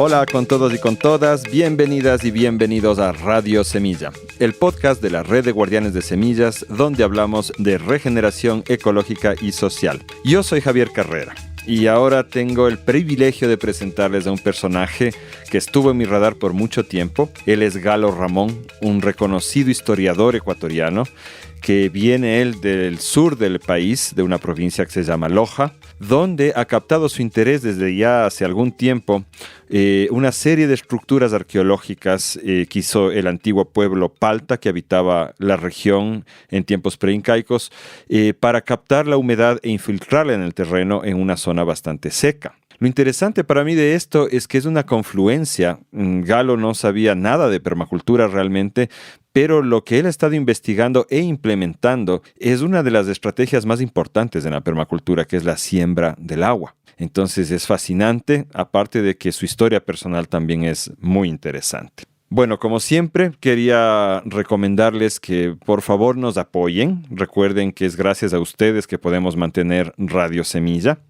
Hola con todos y con todas, bienvenidas y bienvenidos a Radio Semilla, el podcast de la Red de Guardianes de Semillas, donde hablamos de regeneración ecológica y social. Yo soy Javier Carrera y ahora tengo el privilegio de presentarles a un personaje que estuvo en mi radar por mucho tiempo. Él es Galo Ramón, un reconocido historiador ecuatoriano que viene él del sur del país, de una provincia que se llama Loja, donde ha captado su interés desde ya hace algún tiempo una serie de estructuras arqueológicas que hizo el antiguo pueblo Palta, que habitaba la región en tiempos preincaicos, para captar la humedad e infiltrarla en el terreno en una zona bastante seca. Lo interesante para mí de esto es que es una confluencia. Galo no sabía nada de permacultura realmente, pero lo que él ha estado investigando e implementando es una de las estrategias más importantes en la permacultura, que es la siembra del agua. Entonces es fascinante, aparte de que su historia personal también es muy interesante. Bueno, como siempre, quería recomendarles que por favor nos apoyen. Recuerden que es gracias a ustedes que podemos mantener Radio Semilla.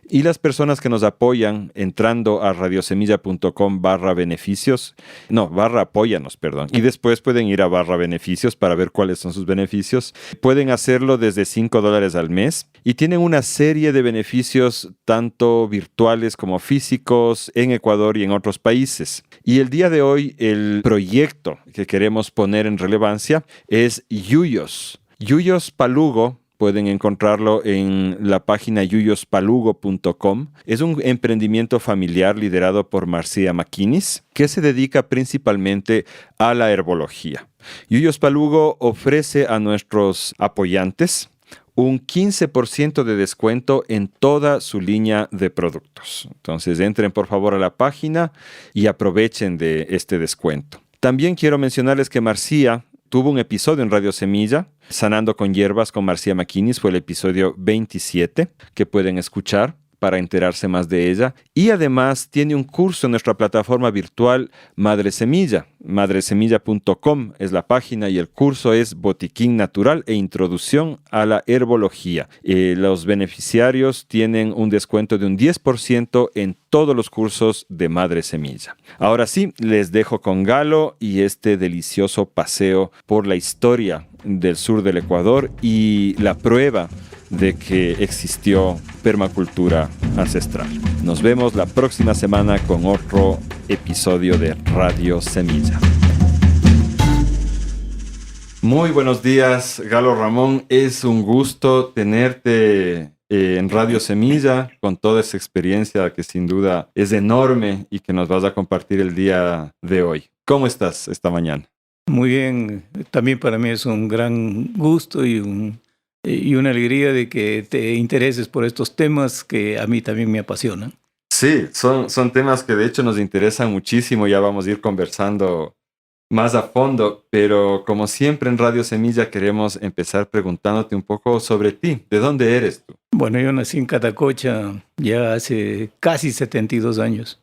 Y las personas que nos apoyan entrando a radiosemilla.com/beneficios, /apóyanos, perdón. Y después pueden ir a /beneficios para ver cuáles son sus beneficios. Pueden hacerlo desde $5 al mes y tienen una serie de beneficios tanto virtuales como físicos en Ecuador y en otros países. Y el día de hoy, el proyecto que queremos poner en relevancia es Yuyos. Yuyos Palugo, pueden encontrarlo en la página yuyospalugo.com. Es un emprendimiento familiar liderado por Marcia McInnes, que se dedica principalmente a la herbología. Yuyos Palugo ofrece a nuestros apoyantes un 15% de descuento en toda su línea de productos. Entonces entren por favor a la página y aprovechen de este descuento. También quiero mencionarles que Marcia tuvo un episodio en Radio Semilla, Sanando con Hierbas con Marcia McInnes, fue el episodio 27, que pueden escuchar para enterarse más de ella. Y además tiene un curso en nuestra plataforma virtual Madre Semilla. Madresemilla.com es la página y el curso es Botiquín Natural e Introducción a la Herbología. Los beneficiarios tienen un descuento de un 10% en todos los cursos de Madre Semilla. Ahora sí, les dejo con Galo y este delicioso paseo por la historia del sur del Ecuador y la prueba de que existió permacultura ancestral. Nos vemos la próxima semana con otro episodio de Radio Semilla. Muy buenos días, Galo Ramón. Es un gusto tenerte en Radio Semilla con toda esa experiencia que sin duda es enorme y que nos vas a compartir el día de hoy. ¿Cómo estás esta mañana? Muy bien. También para mí es un gran gusto y una alegría de que te intereses por estos temas que a mí también me apasionan. Sí, son temas que de hecho nos interesan muchísimo, ya vamos a ir conversando más a fondo, pero como siempre en Radio Semilla queremos empezar preguntándote un poco sobre ti. ¿De dónde eres tú? Bueno, yo nací en Catacocha ya hace casi 72 años.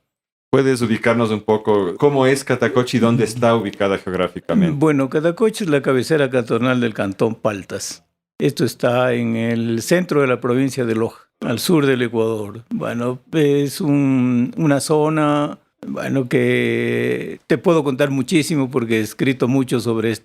¿Puedes ubicarnos un poco cómo es Catacocha y dónde está ubicada geográficamente? Bueno, Catacocha es la cabecera cantonal del cantón Paltas. Esto está en el centro de la provincia de Loja, al sur del Ecuador. Bueno, es una zona, que te puedo contar muchísimo porque he escrito mucho sobre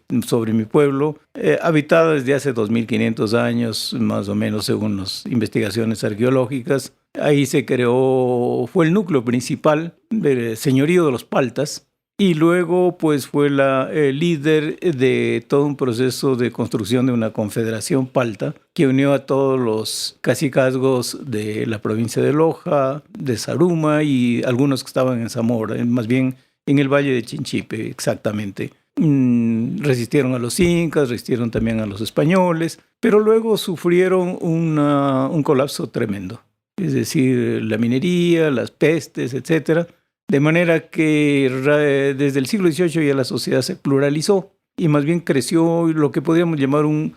mi pueblo, habitada desde hace 2500 años, más o menos según las investigaciones arqueológicas. Ahí fue el núcleo principal del señorío de los Paltas. Y luego pues fue el líder de todo un proceso de construcción de una confederación palta que unió a todos los cacicazgos de la provincia de Loja, de Zaruma y algunos que estaban en Zamora, más bien en el Valle de Chinchipe exactamente. Resistieron a los incas, resistieron también a los españoles, pero luego sufrieron un colapso tremendo. Es decir, la minería, las pestes, etcétera. De manera que desde el siglo XVIII ya la sociedad se pluralizó y más bien creció lo que podríamos llamar un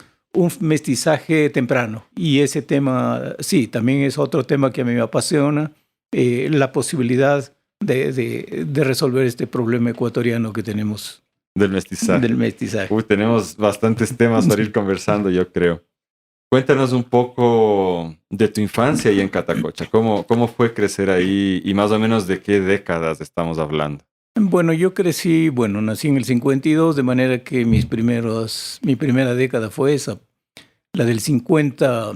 mestizaje temprano. Y ese tema, sí, también es otro tema que a mí me apasiona, la posibilidad de resolver este problema ecuatoriano que tenemos. Del mestizaje. Del mestizaje. Tenemos bastantes temas para ir conversando, yo creo. Cuéntanos un poco de tu infancia ahí en Catacocha. ¿Cómo fue crecer ahí y más o menos de qué décadas estamos hablando? Bueno, yo crecí, bueno, nací en el 52, de manera que mi primera década fue esa, la del 50.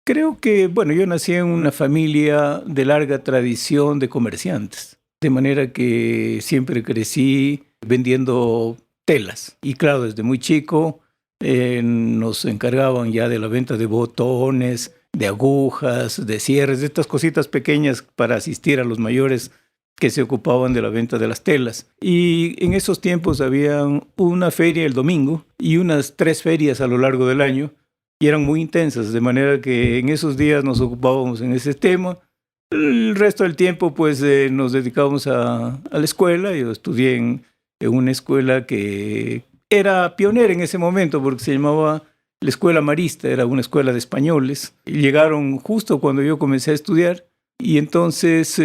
Creo que, bueno, yo nací en una familia de larga tradición de comerciantes, de manera que siempre crecí vendiendo telas. Y claro, desde muy chico nos encargaban ya de la venta de botones, de agujas, de cierres, de estas cositas pequeñas para asistir a los mayores que se ocupaban de la venta de las telas. Y en esos tiempos había una feria el domingo y unas 3 ferias a lo largo del año, y eran muy intensas, de manera que en esos días nos ocupábamos en ese tema. El resto del tiempo pues nos dedicábamos a la escuela. Yo estudié en una escuela que era pionera en ese momento porque se llamaba la Escuela Marista, era una escuela de españoles. Y llegaron justo cuando yo comencé a estudiar y entonces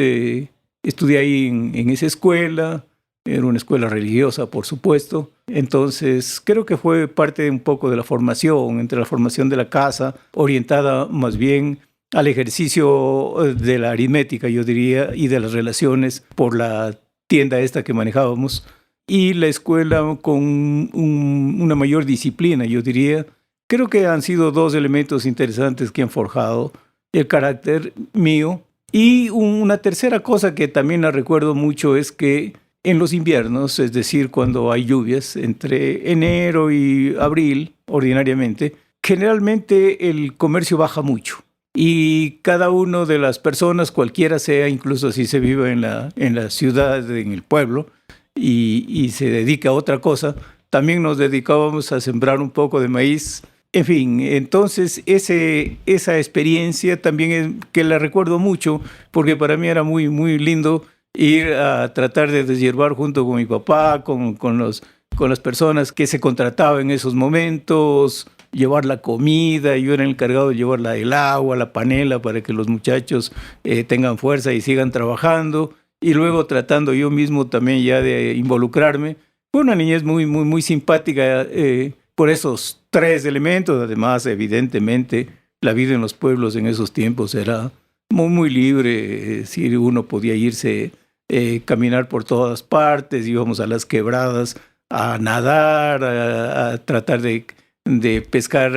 estudié ahí en esa escuela. Era una escuela religiosa, por supuesto. Entonces, creo que fue parte un poco de la formación, entre la formación de la casa, orientada más bien al ejercicio de la aritmética, yo diría, y de las relaciones por la tienda esta que manejábamos, y la escuela con una mayor disciplina, yo diría. Creo que han sido 2 elementos interesantes que han forjado el carácter mío. Y una tercera cosa que también la recuerdo mucho es que en los inviernos, es decir, cuando hay lluvias, entre enero y abril, ordinariamente, generalmente el comercio baja mucho. Y cada una de las personas, cualquiera sea, incluso si se vive en la ciudad, en el pueblo, y se dedica a otra cosa, también nos dedicábamos a sembrar un poco de maíz. En fin, entonces esa experiencia también es que la recuerdo mucho, porque para mí era muy, muy lindo ir a tratar de deshiervar junto con mi papá, con las personas que se contrataban en esos momentos, llevar la comida. Yo era el encargado de llevar el agua, la panela, para que los muchachos tengan fuerza y sigan trabajando. Y luego tratando yo mismo también ya de involucrarme. Fue una niñez muy, muy, muy simpática por esos 3 elementos. Además, evidentemente, la vida en los pueblos en esos tiempos era muy, muy libre. Es decir, uno podía irse caminar por todas partes, íbamos a las quebradas a nadar, a tratar de pescar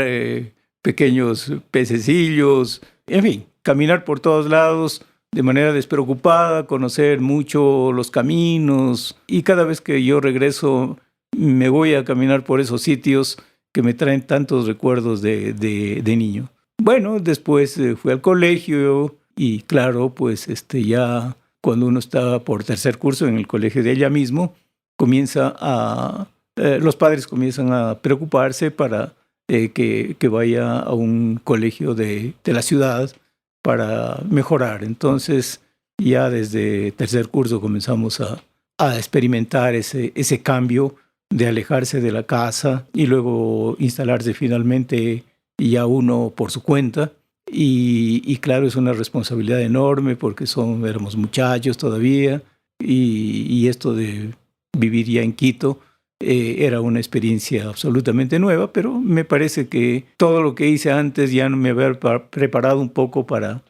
pequeños pececillos, en fin, caminar por todos lados de manera despreocupada, conocer mucho los caminos. Y cada vez que yo regreso me voy a caminar por esos sitios que me traen tantos recuerdos de niño. Bueno, después fui al colegio y claro, pues ya cuando uno está por 3er curso en el colegio de ella mismo, los padres comienzan a preocuparse para que vaya a un colegio de la ciudad para mejorar. Entonces, ya desde 3er curso comenzamos a experimentar ese cambio de alejarse de la casa y luego instalarse finalmente ya uno por su cuenta. Y claro, es una responsabilidad enorme porque éramos muchachos todavía y esto de vivir ya en Quito era una experiencia absolutamente nueva, pero me parece que todo lo que hice antes ya me había preparado un poco para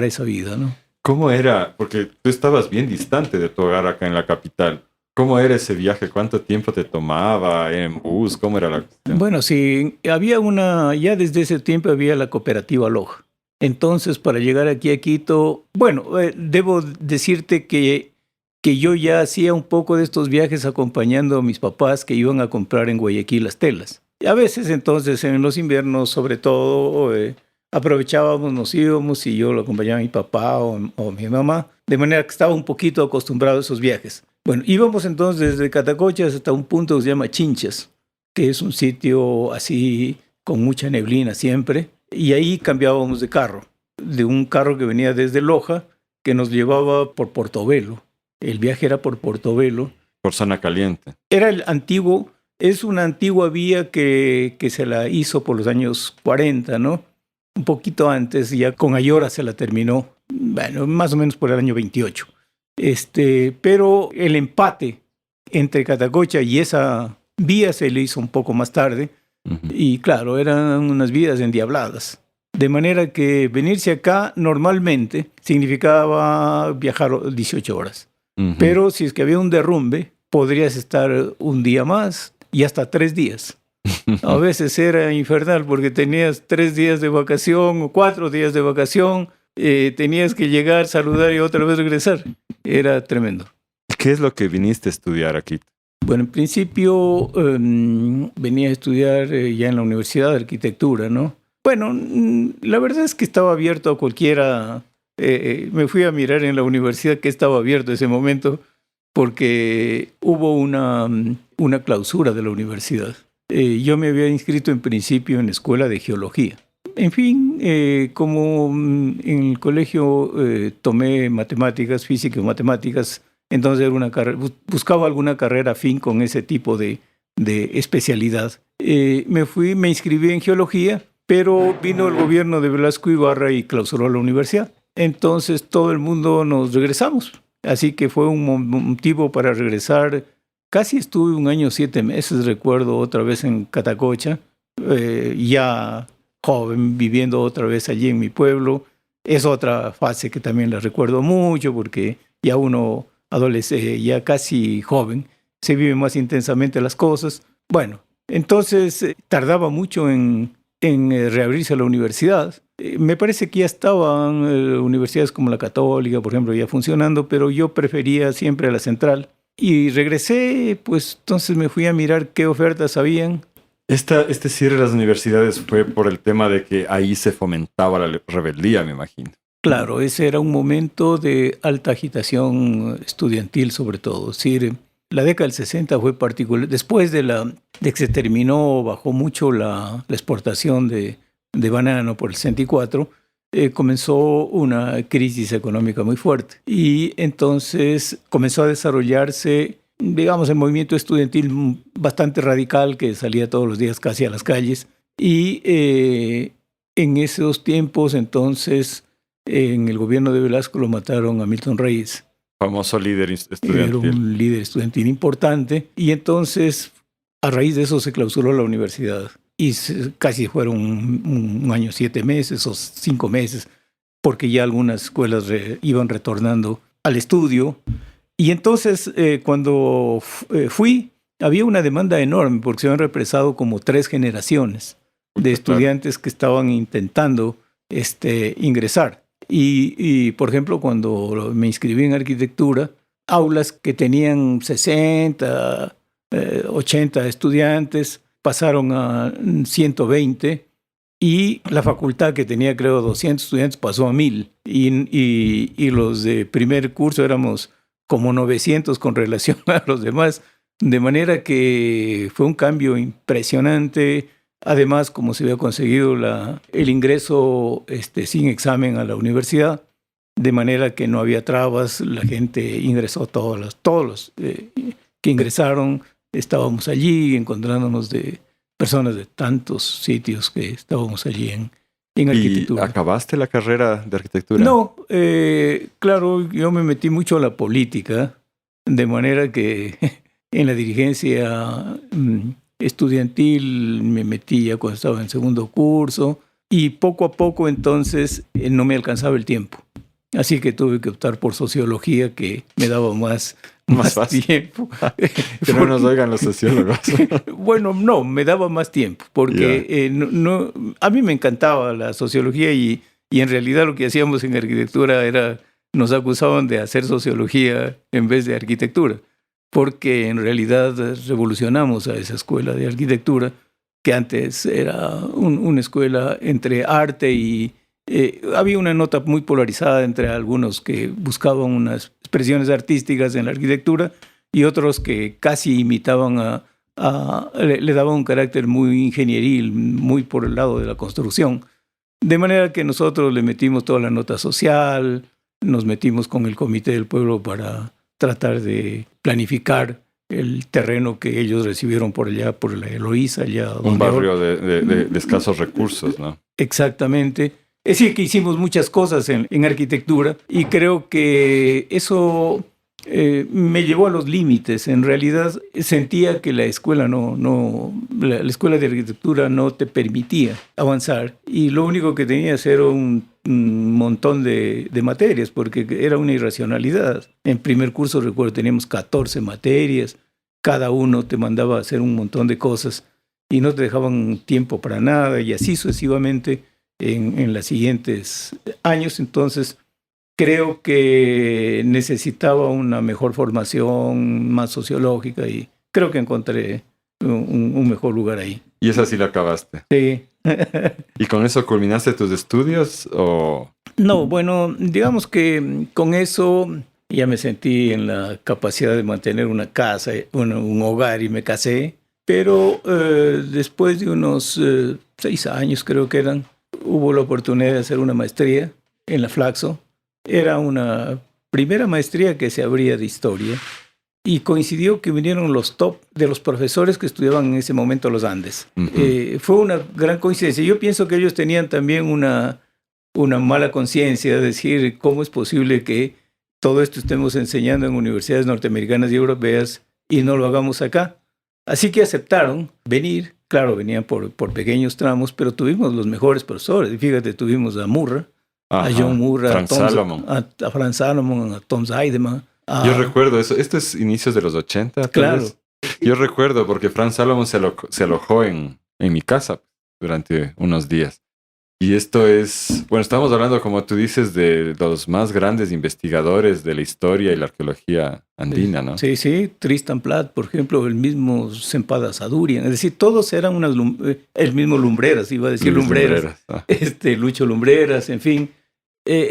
esa vida, ¿no? ¿Cómo era? Porque tú estabas bien distante de tu hogar acá en la capital. ¿Cómo era ese viaje? ¿Cuánto tiempo te tomaba en bus? ¿Cómo era la cuestión? Bueno, sí, ya desde ese tiempo había la cooperativa Loja. Entonces, para llegar aquí a Quito, bueno, debo decirte que yo ya hacía un poco de estos viajes acompañando a mis papás que iban a comprar en Guayaquil las telas. Y a veces entonces en los inviernos, sobre todo, aprovechábamos, nos íbamos y yo lo acompañaba a mi papá o mi mamá, de manera que estaba un poquito acostumbrado a esos viajes. Bueno, íbamos entonces desde Catacocha hasta un punto que se llama Chinchas, que es un sitio así con mucha neblina siempre, y ahí cambiábamos de carro, de un carro que venía desde Loja, que nos llevaba por Portobelo. El viaje era por Portobelo. Por zona caliente. Es una antigua vía que se la hizo por los años 40, ¿no? Un poquito antes, ya con Ayora se la terminó, bueno, más o menos por el año 28. Pero el empate entre Catacocha y esa vía se le hizo un poco más tarde, Y claro, eran unas vidas endiabladas. De manera que venirse acá normalmente significaba viajar 18 horas. Pero si es que había un derrumbe, podrías estar un día más y hasta 3 días. A veces era infernal porque tenías 3 días de vacación o 4 días de vacación, tenías que llegar, saludar y otra vez regresar. Era tremendo. ¿Qué es lo que viniste a estudiar aquí? Bueno, en principio venía a estudiar ya en la Universidad de Arquitectura, ¿no? Bueno, la verdad es que estaba abierto a cualquiera. Me fui a mirar en la universidad que estaba abierto ese momento porque hubo una clausura de la universidad. Yo me había inscrito en principio en la escuela de geología. En fin, como en el colegio tomé matemáticas, física y matemáticas, entonces era una buscaba alguna carrera afín con ese tipo de especialidad. Me inscribí en geología, pero vino el gobierno de Velasco Ibarra y clausuró la universidad. Entonces todo el mundo nos regresamos. Así que fue un motivo para regresar. Casi estuve 1 año 7 meses, recuerdo, otra vez en Catacocha, ya joven, viviendo otra vez allí en mi pueblo. Es otra fase que también la recuerdo mucho porque ya uno adolescente, ya casi joven, se vive más intensamente las cosas. Bueno, entonces tardaba mucho en reabrirse la universidad. Me parece que ya estaban universidades como la Católica, por ejemplo, ya funcionando, pero yo prefería siempre la Central. Y regresé, pues entonces me fui a mirar qué ofertas habían. Este cierre de las universidades fue por el tema de que ahí se fomentaba la rebeldía, me imagino. Claro, ese era un momento de alta agitación estudiantil sobre todo. Es decir, la década del 60 fue particular. Después de que se terminó, bajó mucho la exportación de banano por el 64, comenzó una crisis económica muy fuerte. Y entonces comenzó a desarrollarse, digamos, el movimiento estudiantil bastante radical que salía todos los días casi a las calles. Y en esos tiempos, entonces, en el gobierno de Velasco lo mataron a Milton Reyes. Famoso líder estudiantil. Era un líder estudiantil importante. Y entonces, a raíz de eso, se clausuró la universidad. Y casi fueron 1 año 7 meses o 5 meses, porque ya algunas escuelas iban retornando al estudio. Y entonces, cuando fui, había una demanda enorme, porque se habían represado como 3 generaciones de estudiantes que estaban intentando ingresar. Y, por ejemplo, cuando me inscribí en arquitectura, aulas que tenían 60, 80 estudiantes, pasaron a 120 y la facultad que tenía creo 200 estudiantes pasó a 1000 y los de primer curso éramos como 900 con relación a los demás, de manera que fue un cambio impresionante. Además, como se había conseguido el ingreso sin examen a la universidad, de manera que no había trabas, la gente ingresó, todos los que ingresaron. Estábamos allí encontrándonos de personas de tantos sitios que estábamos allí en arquitectura. ¿Y acabaste la carrera de arquitectura? No, claro, yo me metí mucho a la política, de manera que en la dirigencia estudiantil me metí ya cuando estaba en segundo curso y poco a poco entonces no me alcanzaba el tiempo. Así que tuve que optar por sociología, que me daba más tiempo. Que no nos oigan los sociólogos. Bueno, no, me daba más tiempo, porque a mí me encantaba la sociología y en realidad lo que hacíamos en arquitectura nos acusaban de hacer sociología en vez de arquitectura, porque en realidad revolucionamos a esa escuela de arquitectura, que antes era una escuela entre arte y... había una nota muy polarizada entre algunos que buscaban unas expresiones artísticas en la arquitectura y otros que casi imitaban le daban un carácter muy ingenieril, muy por el lado de la construcción. De manera que nosotros le metimos toda la nota social, nos metimos con el Comité del Pueblo para tratar de planificar el terreno que ellos recibieron por allá, por la Eloísa. Un barrio de escasos recursos, ¿no? Exactamente. Es decir, que hicimos muchas cosas en arquitectura y creo que eso me llevó a los límites. En realidad sentía que la escuela la escuela de arquitectura no te permitía avanzar y lo único que tenías era un montón de materias porque era una irracionalidad. En primer curso, recuerdo, teníamos 14 materias, cada uno te mandaba a hacer un montón de cosas y no te dejaban tiempo para nada y así sucesivamente en los siguientes años. Entonces, creo que necesitaba una mejor formación, más sociológica, y creo que encontré un mejor lugar ahí. ¿Y esa sí la acabaste? Sí. ¿Y con eso culminaste tus estudios o...? No, bueno, digamos que con eso ya me sentí en la capacidad de mantener una casa, un hogar, y me casé. Pero después de unos 6 años, creo que eran, hubo la oportunidad de hacer una maestría en la Flaxo. Era una primera maestría que se abría de historia y coincidió que vinieron los top de los profesores que estudiaban en ese momento los Andes. Uh-huh. Fue una gran coincidencia. Yo pienso que ellos tenían también una mala conciencia, de decir, ¿cómo es posible que todo esto estemos enseñando en universidades norteamericanas y europeas y no lo hagamos acá? Así que aceptaron venir. Claro, venían por pequeños tramos, pero tuvimos los mejores profesores. Fíjate, tuvimos a Murra, a John Murra, a Franz Salomon, a Tom Zeideman. Yo recuerdo eso. Esto es inicios de los 80. Claro. Yo recuerdo porque Franz Salomon se alojó en mi casa durante unos días. Y esto es... Bueno, estamos hablando, como tú dices, de los más grandes investigadores de la historia y la arqueología andina, ¿no? Sí, sí. Tristan Platt, por ejemplo, el mismo Sempada Sadurian. Es decir, todos eran el mismo Lumbreras, iba a decir Lumbreras. Lucho Lumbreras, en fin.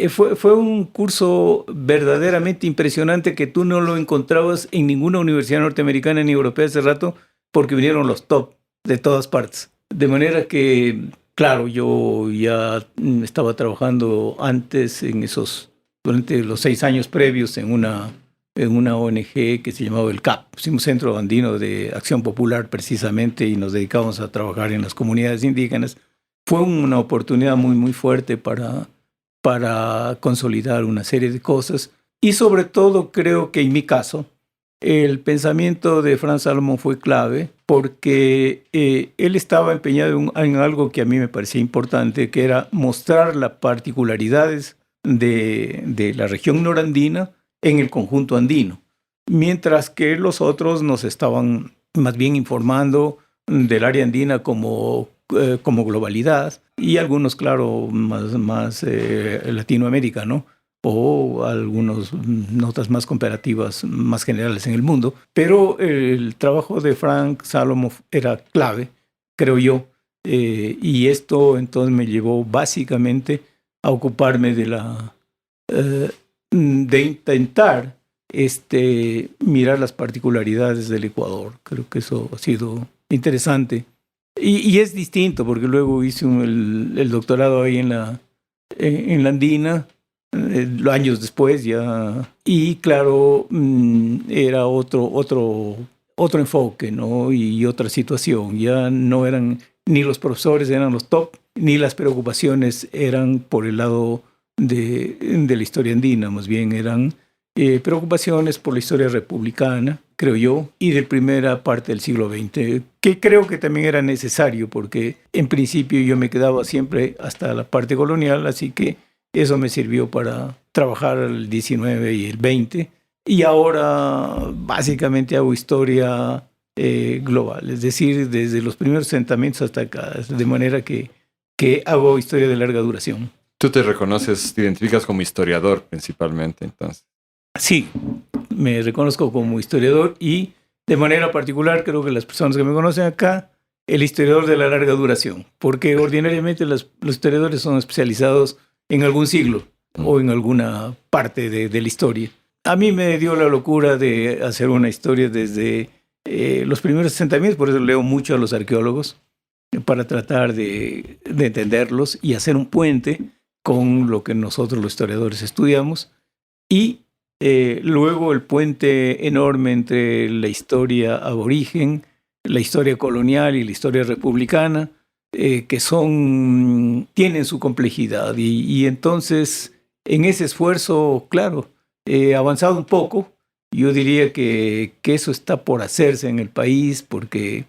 Fue un curso verdaderamente impresionante que tú no lo encontrabas en ninguna universidad norteamericana ni europea hace rato, porque vinieron los top de todas partes. De manera que, claro, yo ya estaba trabajando antes durante los 6 años previos en una ONG que se llamaba el CAP, un Centro Andino de Acción Popular precisamente, y nos dedicábamos a trabajar en las comunidades indígenas. Fue una oportunidad muy, muy fuerte para consolidar una serie de cosas. Y sobre todo creo que en mi caso, el pensamiento de Franz Salomon fue clave porque él estaba empeñado en algo que a mí me parecía importante, que era mostrar las particularidades de la región norandina en el conjunto andino, mientras que los otros nos estaban más bien informando del área andina como globalidad, y algunos, claro, más Latinoamérica, ¿no? O algunas notas más comparativas, más generales en el mundo. Pero el trabajo de Franz Salomon era clave, creo yo, y esto entonces me llevó básicamente a ocuparme de intentar mirar las particularidades del Ecuador. Creo que eso ha sido interesante. Y es distinto porque luego hice el doctorado ahí en la Andina, años después ya. Y claro, era otro enfoque, ¿no? Y otra situación. Ya no eran ni los profesores eran los top, ni las preocupaciones eran por el lado de la historia andina. Más bien eran preocupaciones por la historia republicana, creo yo, y de primera parte del siglo XX, que creo que también era necesario porque en principio yo me quedaba siempre hasta la parte colonial, así que eso me sirvió para trabajar el 19 y el 20, y ahora básicamente hago historia global, es decir, desde los primeros asentamientos hasta acá, de manera que hago historia de larga duración. Tú te reconoces, te identificas como historiador principalmente, entonces. Sí, me reconozco como historiador y de manera particular creo que las personas que me conocen acá, el historiador de la larga duración, porque ordinariamente los historiadores son especializados en algún siglo o en alguna parte de la historia. A mí me dio la locura de hacer una historia desde los primeros asentamientos, por eso leo mucho a los arqueólogos para tratar de entenderlos y hacer un puente con lo que nosotros los historiadores estudiamos, y luego el puente enorme entre la historia aborigen, la historia colonial y la historia republicana, que tienen su complejidad. Y entonces, en ese esfuerzo, claro, he avanzado un poco, Yo diría que eso está por hacerse en el país porque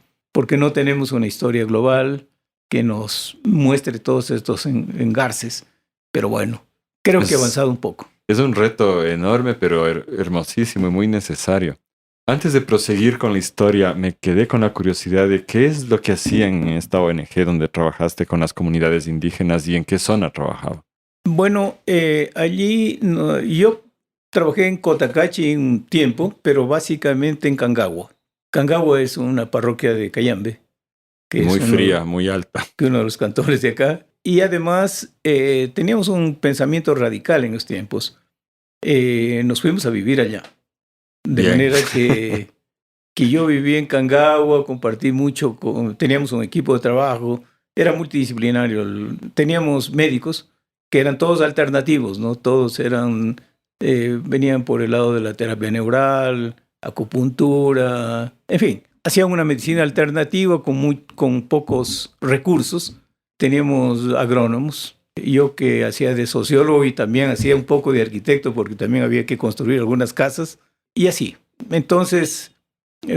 no tenemos una historia global que nos muestre todos estos engarces. Pero bueno, creo que ha avanzado un poco. Es un reto enorme, pero hermosísimo y muy necesario. Antes de proseguir con la historia, me quedé con la curiosidad de qué es lo que hacían en esta ONG donde trabajaste con las comunidades indígenas y en qué zona trabajaba. Bueno, allí yo trabajé en Cotacachi un tiempo, pero básicamente en Cangagua. Cangagua es una parroquia de Cayambe, que Muy es fría, muy alta. que uno de los cantores de acá. Y además teníamos un pensamiento radical en los tiempos. Nos fuimos a vivir allá. De Bien. manera que yo viví en Cangagua, compartí mucho, teníamos un equipo de trabajo, era multidisciplinario. Teníamos médicos que eran todos alternativos, ¿no? Todos eran, venían por el lado de la terapia neural, acupuntura, en fin, hacían una medicina alternativa con pocos recursos. Teníamos agrónomos, yo que hacía de sociólogo y también hacía un poco de arquitecto porque también había que construir algunas casas y así. Entonces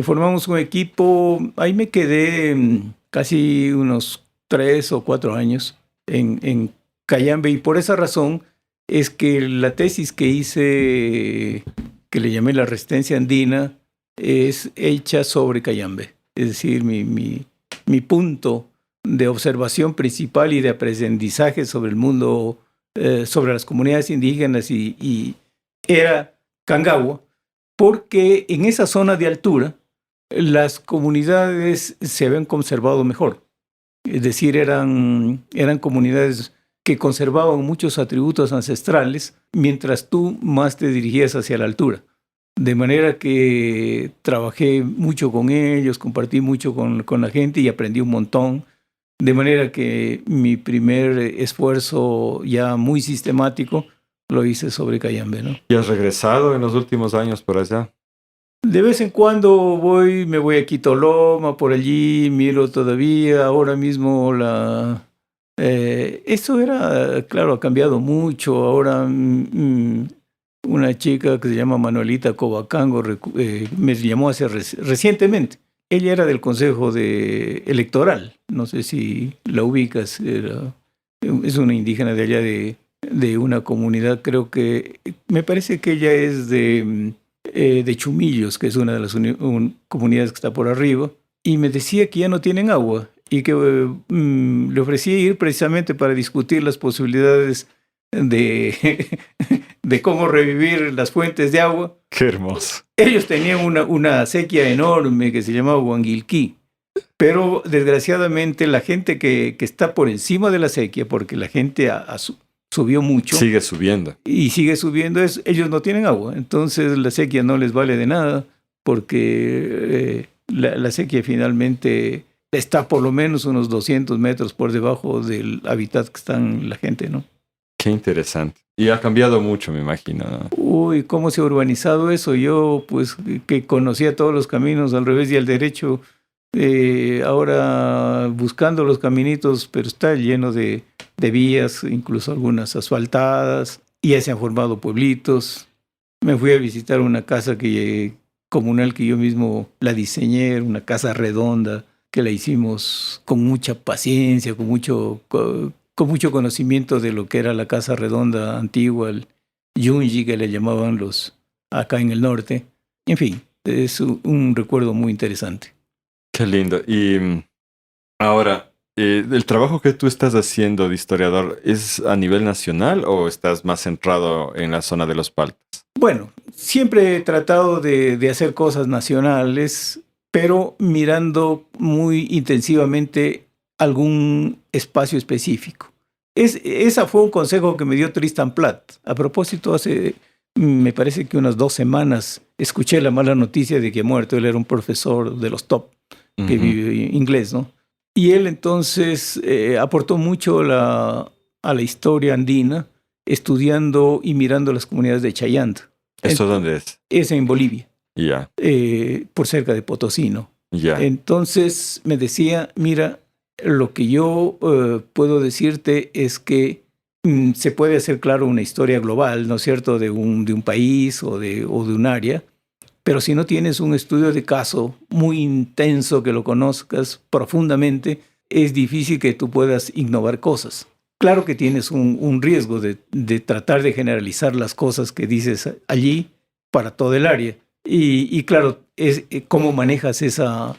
formamos un equipo, ahí me quedé casi unos 3 o 4 años en Cayambe y por esa razón es que la tesis que hice, que le llamé La Resistencia Andina, es hecha sobre Cayambe. Es decir, mi punto de observación principal y de aprendizaje sobre el mundo, sobre las comunidades indígenas y era Cangagua, porque en esa zona de altura las comunidades se habían conservado mejor. Es decir, eran comunidades que conservaban muchos atributos ancestrales mientras tú más te dirigías hacia la altura. De manera que trabajé mucho con ellos, compartí mucho con la gente y aprendí un montón. De manera que mi primer esfuerzo ya muy sistemático lo hice sobre Cayambe, ¿no? ¿Y has regresado en los últimos años por allá? De vez en cuando me voy a Quitoloma, por allí, miro todavía. Ahora mismo esto era, claro, ha cambiado mucho. Ahora una chica que se llama Manuelita Cobacango me llamó recientemente. Ella era del Consejo Electoral, no sé si la ubicas, es una indígena de allá de una comunidad, creo que, me parece que ella es de Chumillos, que es una de las comunidades que está por arriba, y me decía que ya no tienen agua y que le ofrecí ir precisamente para discutir las posibilidades de cómo revivir las fuentes de agua. ¡Qué hermoso! Ellos tenían una sequía enorme que se llamaba Huanguilquí, pero desgraciadamente la gente que está por encima de la sequía, porque la gente subió mucho. Sigue subiendo. Y sigue subiendo, ellos no tienen agua, entonces la sequía no les vale de nada, porque la sequía finalmente está por lo menos unos 200 metros por debajo del hábitat que están la gente, ¿no? Qué interesante. Y ha cambiado mucho, me imagino, ¿no? Uy, ¿cómo se ha urbanizado eso? Yo, pues, que conocía todos los caminos al revés y al derecho, ahora buscando los caminitos, pero está lleno de vías, incluso algunas asfaltadas, y ya se han formado pueblitos. Me fui a visitar una casa comunal que yo mismo la diseñé, una casa redonda, que la hicimos con mucha paciencia, con mucho conocimiento de lo que era la casa redonda antigua, el yunji que le llamaban acá en el norte. En fin, es un recuerdo muy interesante. Qué lindo. Y ahora, ¿el trabajo que tú estás haciendo de historiador es a nivel nacional o estás más centrado en la zona de los Paltas? Bueno, siempre he tratado de hacer cosas nacionales, pero mirando muy intensivamente algún espacio específico. Esa fue un consejo que me dio Tristan Platt. A propósito, me parece que unas 2 semanas escuché la mala noticia de que ha muerto. Él era un profesor de los top que vive inglés, ¿no? Y él entonces aportó mucho a la historia andina, estudiando y mirando las comunidades de Chayanta. ¿Esto dónde es? Es en Bolivia. Ya. Por cerca de Potosí, ¿no? Ya. Entonces me decía, mira, lo que yo puedo decirte es que se puede hacer, claro, una historia global, ¿no es cierto?, de un país o de un área, Pero si no tienes un estudio de caso muy intenso, que lo conozcas profundamente, es difícil que tú puedas innovar cosas. Claro que tienes un riesgo de tratar de generalizar las cosas que dices allí para todo el área. Y claro, cómo manejas esa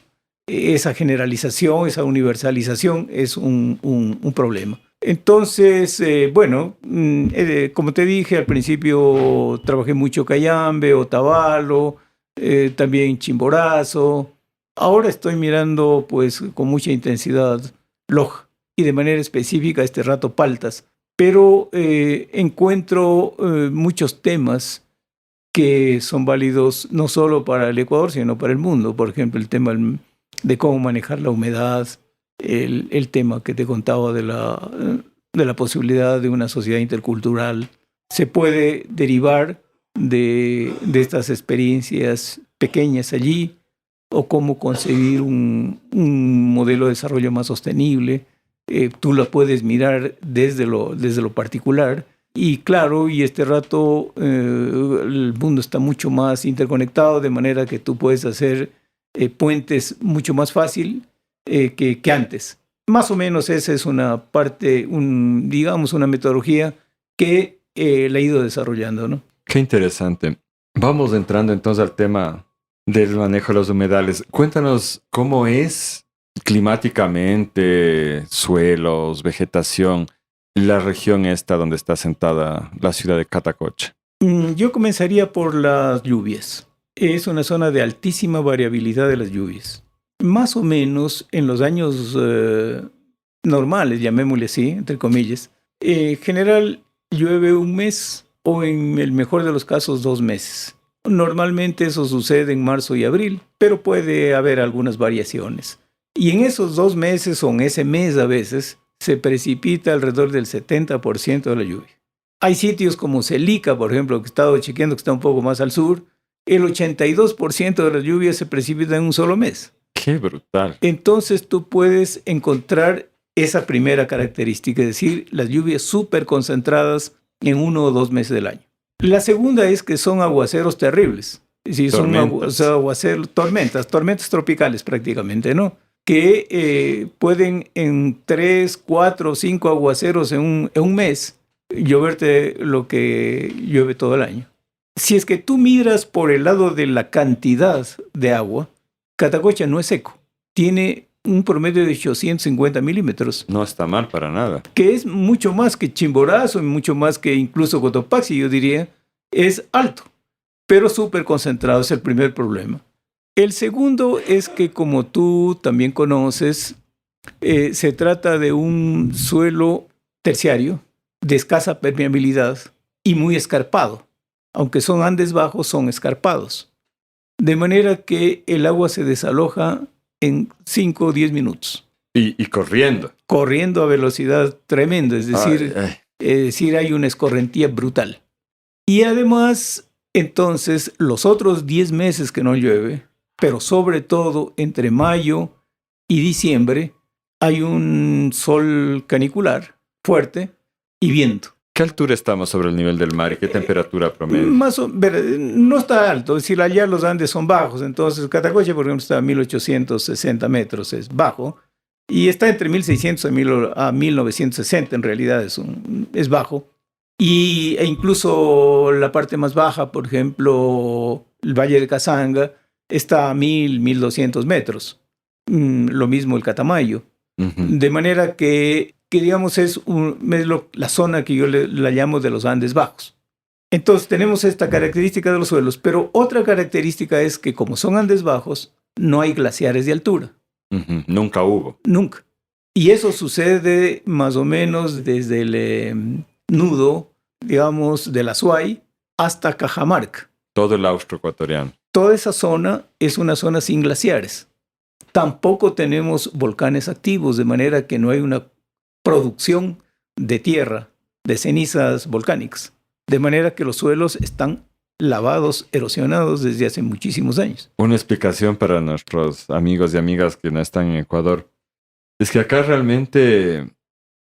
generalización, esa universalización, es un problema. Entonces, bueno, como te dije al principio, trabajé mucho Cayambe, Otavalo, también Chimborazo. Ahora estoy mirando pues con mucha intensidad Loja y de manera específica este rato Paltas, pero encuentro muchos temas que son válidos no solo para el Ecuador, sino para el mundo. Por ejemplo, el tema de cómo manejar la humedad, el tema que te contaba de la posibilidad de una sociedad intercultural. Se puede derivar de estas experiencias pequeñas allí, o cómo concebir un modelo de desarrollo más sostenible. Tú lo puedes mirar desde lo particular. Y claro, y este rato el mundo está mucho más interconectado, de manera que tú puedes hacer puentes mucho más fácil que antes. Más o menos esa es una parte, digamos, una metodología que la he ido desarrollando, ¿no? Qué interesante. Vamos entrando entonces al tema del manejo de los humedales. Cuéntanos cómo es climáticamente, suelos, vegetación, la región esta donde está sentada la ciudad de Catacocha. Yo comenzaría por las lluvias. Es una zona de altísima variabilidad de las lluvias. Más o menos en los años normales, llamémosle así, entre comillas, en general llueve un mes o en el mejor de los casos 2 meses. Normalmente eso sucede en marzo y abril, pero puede haber algunas variaciones. Y en esos 2 meses o en ese mes a veces se precipita alrededor del 70% de la lluvia. Hay sitios como Celica, por ejemplo, que he estado chequeando, que está un poco más al sur. El 82% de las lluvias se precipita en un solo mes. ¡Qué brutal! Entonces tú puedes encontrar esa primera característica, es decir, las lluvias súper concentradas en 1 o 2 meses del año. La segunda es que son aguaceros terribles. Es decir, son aguaceros, tormentas tropicales prácticamente, ¿no? Que pueden en 3, 4, 5 aguaceros en un mes lloverte lo que llueve todo el año. Si es que tú miras por el lado de la cantidad de agua, Catacocha no es seco. Tiene un promedio de 850 milímetros. No está mal para nada. Que es mucho más que Chimborazo y mucho más que incluso Cotopaxi, yo diría. Es alto, pero súper concentrado, es el primer problema. El segundo es que, como tú también conoces, se trata de un suelo terciario de escasa permeabilidad y muy escarpado. Aunque son Andes bajos, son escarpados. De manera que el agua se desaloja en 5 o 10 minutos. Y corriendo. Corriendo a velocidad tremenda, es decir, hay una escorrentía brutal. Y además, entonces, los otros 10 meses que no llueve, pero sobre todo entre mayo y diciembre, hay un sol canicular fuerte y viento. ¿Qué altura estamos sobre el nivel del mar y qué temperatura promedio? No está alto, es decir, allá los Andes son bajos, entonces Catacocha, por ejemplo, está a 1860 metros, es bajo, y está entre 1600 a 1960, en realidad es bajo. E incluso la parte más baja, por ejemplo, el Valle de Cazanga, está a 1200 metros. Lo mismo el Catamayo. Uh-huh. De manera que digamos, es la zona que yo la llamo de los Andes bajos. Entonces tenemos esta característica de los suelos, pero otra característica es que como son Andes bajos, no hay glaciares de altura. Uh-huh. Nunca hubo. Nunca. Y eso sucede más o menos desde el nudo, digamos, del Azuay hasta Cajamarca. Todo el austroecuatoriano. Toda esa zona es una zona sin glaciares. Tampoco tenemos volcanes activos, de manera que no hay una producción de tierra, de cenizas volcánicas. De manera que los suelos están lavados, erosionados desde hace muchísimos años. Una explicación para nuestros amigos y amigas que no están en Ecuador es que acá realmente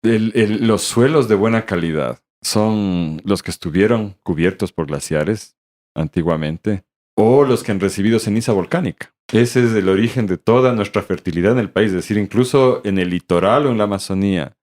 los suelos de buena calidad son los que estuvieron cubiertos por glaciares antiguamente, o los que han recibido ceniza volcánica. Ese es el origen de toda nuestra fertilidad en el país, es decir, incluso en el litoral o en la Amazonía,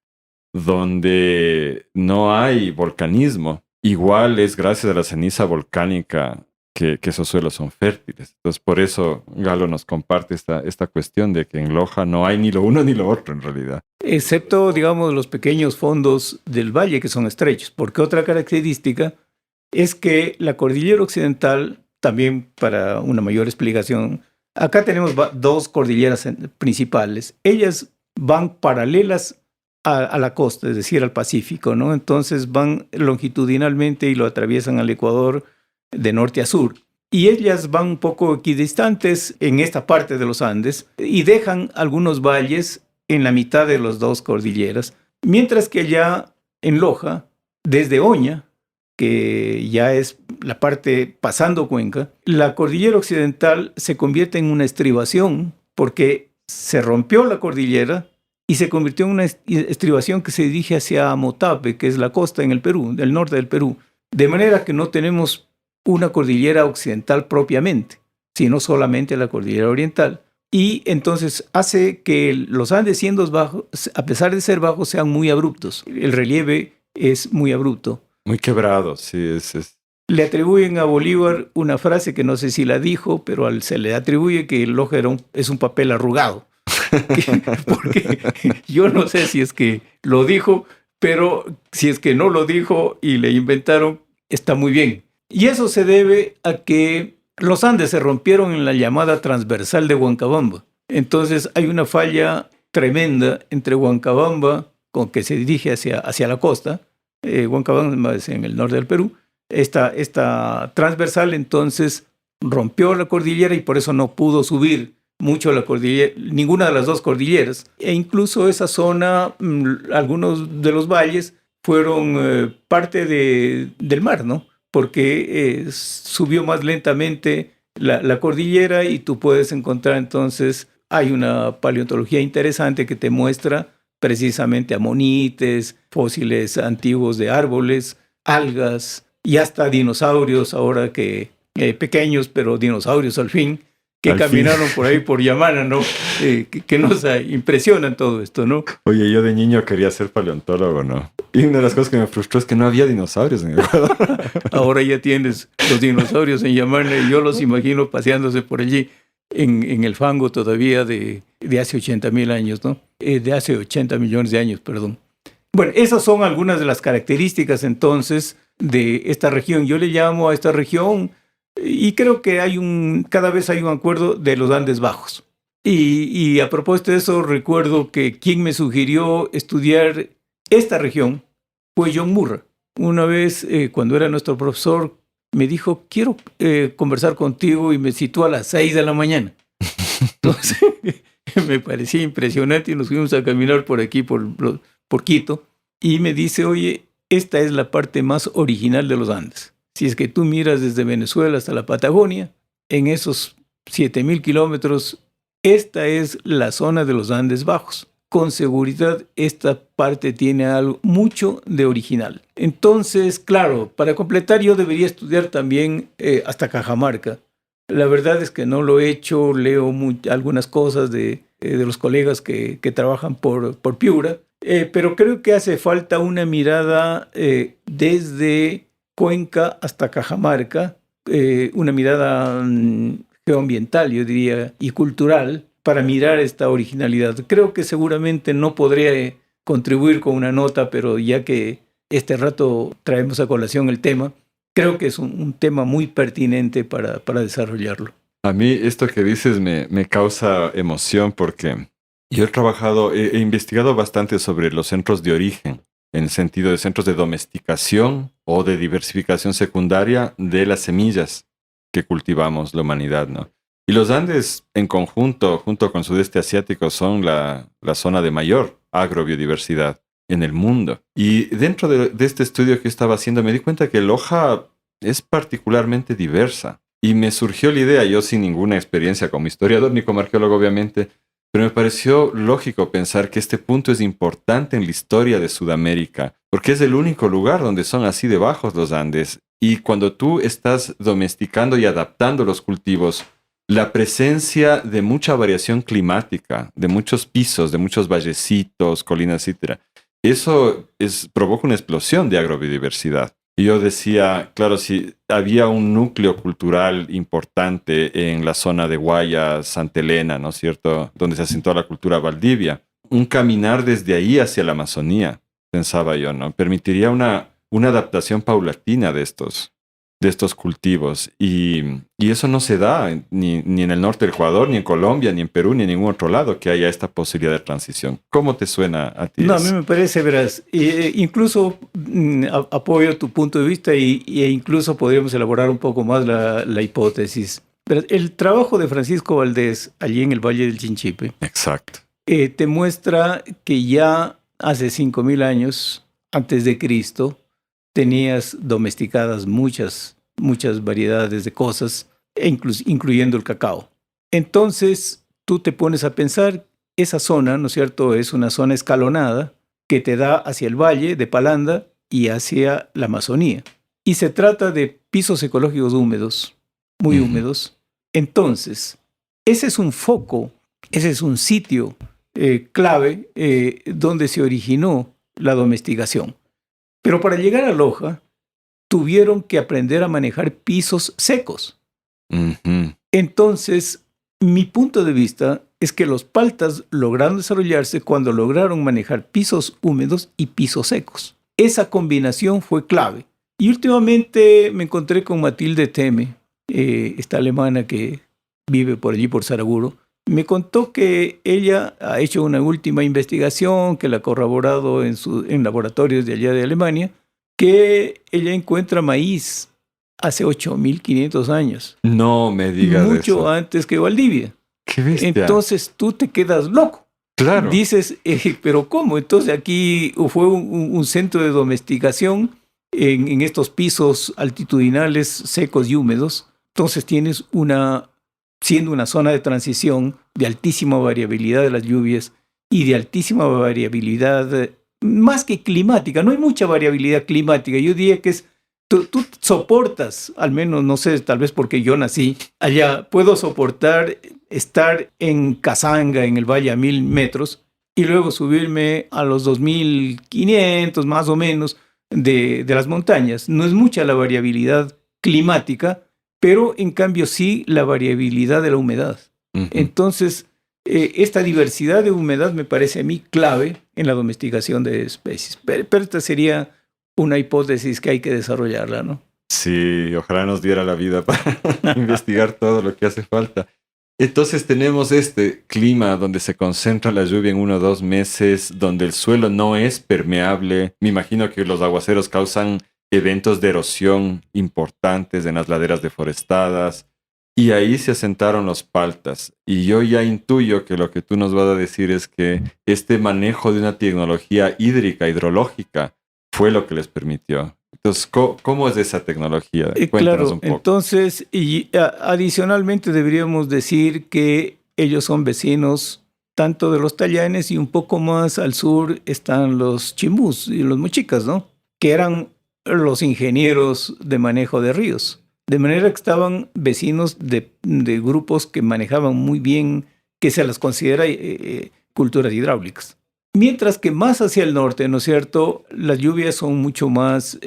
donde no hay volcanismo, igual es gracias a la ceniza volcánica que esos suelos son fértiles. Entonces, por eso Galo nos comparte esta cuestión de que en Loja no hay ni lo uno ni lo otro en realidad. Excepto, digamos, los pequeños fondos del valle que son estrechos, porque otra característica es que la cordillera occidental, también para una mayor explicación, acá tenemos dos cordilleras principales. Ellas van paralelas a la costa, es decir, al Pacífico, ¿no? Entonces van longitudinalmente y lo atraviesan al Ecuador de norte a sur. Y ellas van un poco equidistantes en esta parte de los Andes y dejan algunos valles en la mitad de las dos cordilleras, mientras que allá en Loja, desde Oña, que ya es la parte pasando Cuenca, la cordillera occidental se convierte en una estribación porque se rompió la cordillera y se convirtió en una estribación que se dirige hacia Amotape, que es la costa en el Perú, del norte del Perú. De manera que no tenemos una cordillera occidental propiamente, sino solamente la cordillera oriental. Y entonces hace que los Andes, siendo bajos, a pesar de ser bajos, sean muy abruptos. El relieve es muy abrupto. Muy quebrado, sí. Le atribuyen a Bolívar una frase que no sé si la dijo, pero se le atribuye que el Loja es un papel arrugado. Porque yo no sé si es que lo dijo, pero si es que no lo dijo y le inventaron, está muy bien. Y eso se debe a que los Andes se rompieron en la llamada transversal de Huancabamba. Entonces hay una falla tremenda entre Huancabamba, con que se dirige hacia la costa. Huancabamba es en el norte del Perú. Esta transversal entonces rompió la cordillera y por eso no pudo subir mucho la cordillera, ninguna de las dos cordilleras. E incluso esa zona, algunos de los valles fueron parte del mar, ¿no? Porque subió más lentamente la cordillera y tú puedes encontrar entonces, hay una paleontología interesante que te muestra precisamente amonites, fósiles antiguos de árboles, algas y hasta dinosaurios, ahora que pequeños, pero dinosaurios al fin, que caminaron por ahí por Yamana, ¿no? Que nos impresionan todo esto, ¿no? Oye, yo de niño quería ser paleontólogo, ¿no? Y una de las cosas que me frustró es que no había dinosaurios en Ecuador. Ahora ya tienes los dinosaurios en Yamana y yo los imagino paseándose por allí en el fango todavía de hace 80,000 años, ¿no? De hace 80 millones de años, perdón. Bueno, esas son algunas de las características entonces de esta región. Yo le llamo a esta región, y creo que cada vez hay un acuerdo de los Andes Bajos. Y a propósito de eso, recuerdo que quien me sugirió estudiar esta región fue John Murray. Una vez, cuando era nuestro profesor, me dijo, quiero conversar contigo, y me citó a las 6 de la mañana. Entonces, me parecía impresionante y nos fuimos a caminar por aquí, por Quito, y me dice, oye, esta es la parte más original de los Andes. Si es que tú miras desde Venezuela hasta la Patagonia, en esos 7,000 kilómetros, esta es la zona de los Andes Bajos. Con seguridad, esta parte tiene algo mucho de original. Entonces, claro, para completar, yo debería estudiar también hasta Cajamarca. La verdad es que no lo he hecho, leo algunas cosas de los colegas que trabajan por Piura, pero creo que hace falta una mirada desde Cuenca hasta Cajamarca, una mirada geoambiental, yo diría, y cultural, para mirar esta originalidad. Creo que seguramente no podré contribuir con una nota, pero ya que este rato traemos a colación el tema, creo que es un tema muy pertinente para desarrollarlo. A mí esto que dices me causa emoción porque yo he investigado bastante sobre los centros de origen, en el sentido de centros de domesticación o de diversificación secundaria de las semillas que cultivamos la humanidad, ¿no? Y los Andes en conjunto, junto con Sudeste Asiático, son la zona de mayor agrobiodiversidad en el mundo. Y dentro de este estudio que estaba haciendo me di cuenta que Loja es particularmente diversa. Y me surgió la idea, yo sin ninguna experiencia como historiador ni como arqueólogo obviamente, pero me pareció lógico pensar que este punto es importante en la historia de Sudamérica, porque es el único lugar donde son así de bajos los Andes Y cuando tú estás domesticando y adaptando los cultivos, la presencia de mucha variación climática, de muchos pisos, de muchos vallecitos, colinas, etcétera, eso provoca una explosión de agrobiodiversidad. Y yo decía, claro, si había un núcleo cultural importante en la zona de Guayas, Santa Elena, ¿no es cierto?, donde se asentó la cultura Valdivia, un caminar desde ahí hacia la Amazonía, pensaba yo, ¿no? Permitiría una adaptación paulatina de estos cultivos. Y eso no se da ni en el norte del Ecuador, ni en Colombia, ni en Perú, ni en ningún otro lado que haya esta posibilidad de transición. ¿Cómo te suena a ti? No, a mí me parece, verás, incluso apoyo tu punto de vista e incluso podríamos elaborar un poco más la hipótesis. Verás, el trabajo de Francisco Valdés allí en el Valle del Chinchipe. Exacto. Te muestra que ya hace 5.000 años antes de Cristo tenías domesticadas muchas variedades de cosas, incluyendo el cacao. Entonces, tú te pones a pensar, esa zona, ¿no es cierto?, es una zona escalonada que te da hacia el valle de Palanda y hacia la Amazonía. Y se trata de pisos ecológicos húmedos, muy húmedos. Entonces, ese es un foco, ese es un sitio clave donde se originó la domesticación. Pero para llegar a Loja, tuvieron que aprender a manejar pisos secos. Entonces, mi punto de vista es que los paltas lograron desarrollarse cuando lograron manejar pisos húmedos y pisos secos. Esa combinación fue clave. Y últimamente me encontré con Matilde Teme, esta alemana que vive por allí, por Saraguro. Me contó que ella ha hecho una última investigación que la ha corroborado en laboratorios de allá de Alemania, que ella encuentra maíz hace 8.500 años. No me digas eso. Mucho antes que Valdivia. ¡Qué bestia! Entonces tú te quedas loco. Claro. Dices, ¿pero cómo? Entonces aquí fue un centro de domesticación en estos pisos altitudinales secos y húmedos. Entonces tienes siendo una zona de transición de altísima variabilidad de las lluvias y de altísima variabilidad, más que climática, no hay mucha variabilidad climática. Yo diría que tú soportas, al menos, no sé, tal vez porque yo nací allá, puedo soportar estar en Casanga, en el valle a 1.000 metros, y luego subirme a los 2.500 más o menos de las montañas. No es mucha la variabilidad climática, pero en cambio sí la variabilidad de la humedad. Entonces, esta diversidad de humedad me parece a mí clave en la domesticación de especies. Pero esta sería una hipótesis que hay que desarrollarla, ¿no? Sí, ojalá nos diera la vida para investigar todo lo que hace falta. Entonces tenemos este clima donde se concentra la lluvia en 1 o 2 meses, donde el suelo no es permeable. Me imagino que los aguaceros causan eventos de erosión importantes en las laderas deforestadas, y ahí se asentaron los paltas. Y yo ya intuyo que lo que tú nos vas a decir es que este manejo de una tecnología hidrológica fue lo que les permitió. Entonces, ¿cómo es esa tecnología? Cuéntanos claro, un poco. Entonces, adicionalmente deberíamos decir que ellos son vecinos tanto de los Tallanes y un poco más al sur están los Chimbús y los Mochicas, ¿no? Que eran los ingenieros de manejo de ríos. De manera que estaban vecinos de grupos que manejaban muy bien, que se las considera culturas hidráulicas. Mientras que más hacia el norte, ¿no es cierto?, las lluvias son mucho más,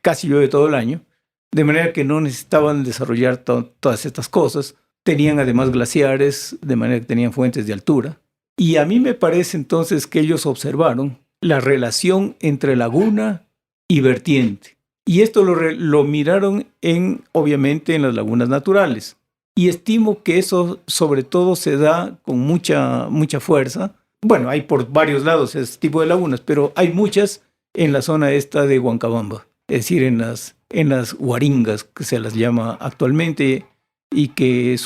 casi llueve todo el año, de manera que no necesitaban desarrollar todas estas cosas. Tenían además glaciares, de manera que tenían fuentes de altura. Y a mí me parece entonces que ellos observaron la relación entre laguna y vertiente. Y esto lo miraron obviamente en las lagunas naturales. Y estimo que eso sobre todo se da con mucha fuerza. Bueno, hay por varios lados ese tipo de lagunas, pero hay muchas en la zona esta de Huancabamba. Es decir, en las Huaringas, que se las llama actualmente, y que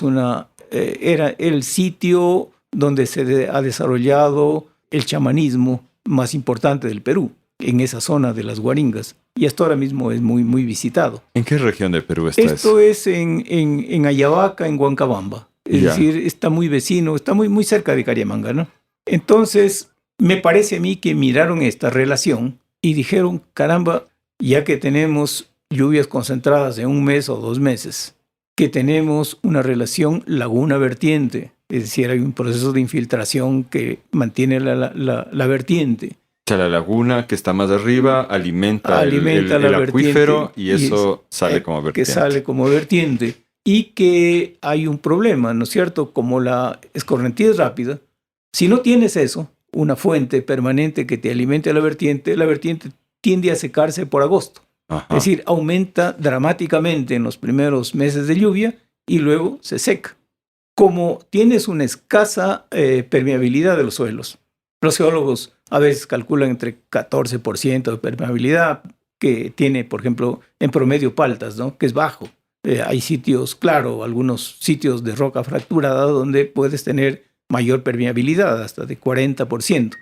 era el sitio donde se ha desarrollado el chamanismo más importante del Perú, en esa zona de las Huaringas. Y hasta ahora mismo es muy, muy visitado. ¿En qué región de Perú está Esto es en Ayabaca, en Huancabamba. Es decir, está muy vecino, está muy, muy cerca de Cariamanga, ¿no? Entonces, me parece a mí que miraron esta relación y dijeron, caramba, ya que tenemos lluvias concentradas en un mes o 2 meses, que tenemos una relación laguna-vertiente, es decir, hay un proceso de infiltración que mantiene la vertiente. O sea, la laguna que está más arriba alimenta el la acuífero y eso sale como vertiente. Que sale como vertiente. Y que hay un problema, ¿no es cierto? Como la escorrentía es rápida, si no tienes eso, una fuente permanente que te alimente la vertiente tiende a secarse por agosto. Ajá. Es decir, aumenta dramáticamente en los primeros meses de lluvia y luego se seca. Como tienes una escasa permeabilidad de los suelos, los geólogos a veces calculan entre 14% de permeabilidad que tiene, por ejemplo, en promedio Paltas, ¿no? Que es bajo. Hay sitios, claro, algunos sitios de roca fracturada donde puedes tener mayor permeabilidad, hasta de 40%.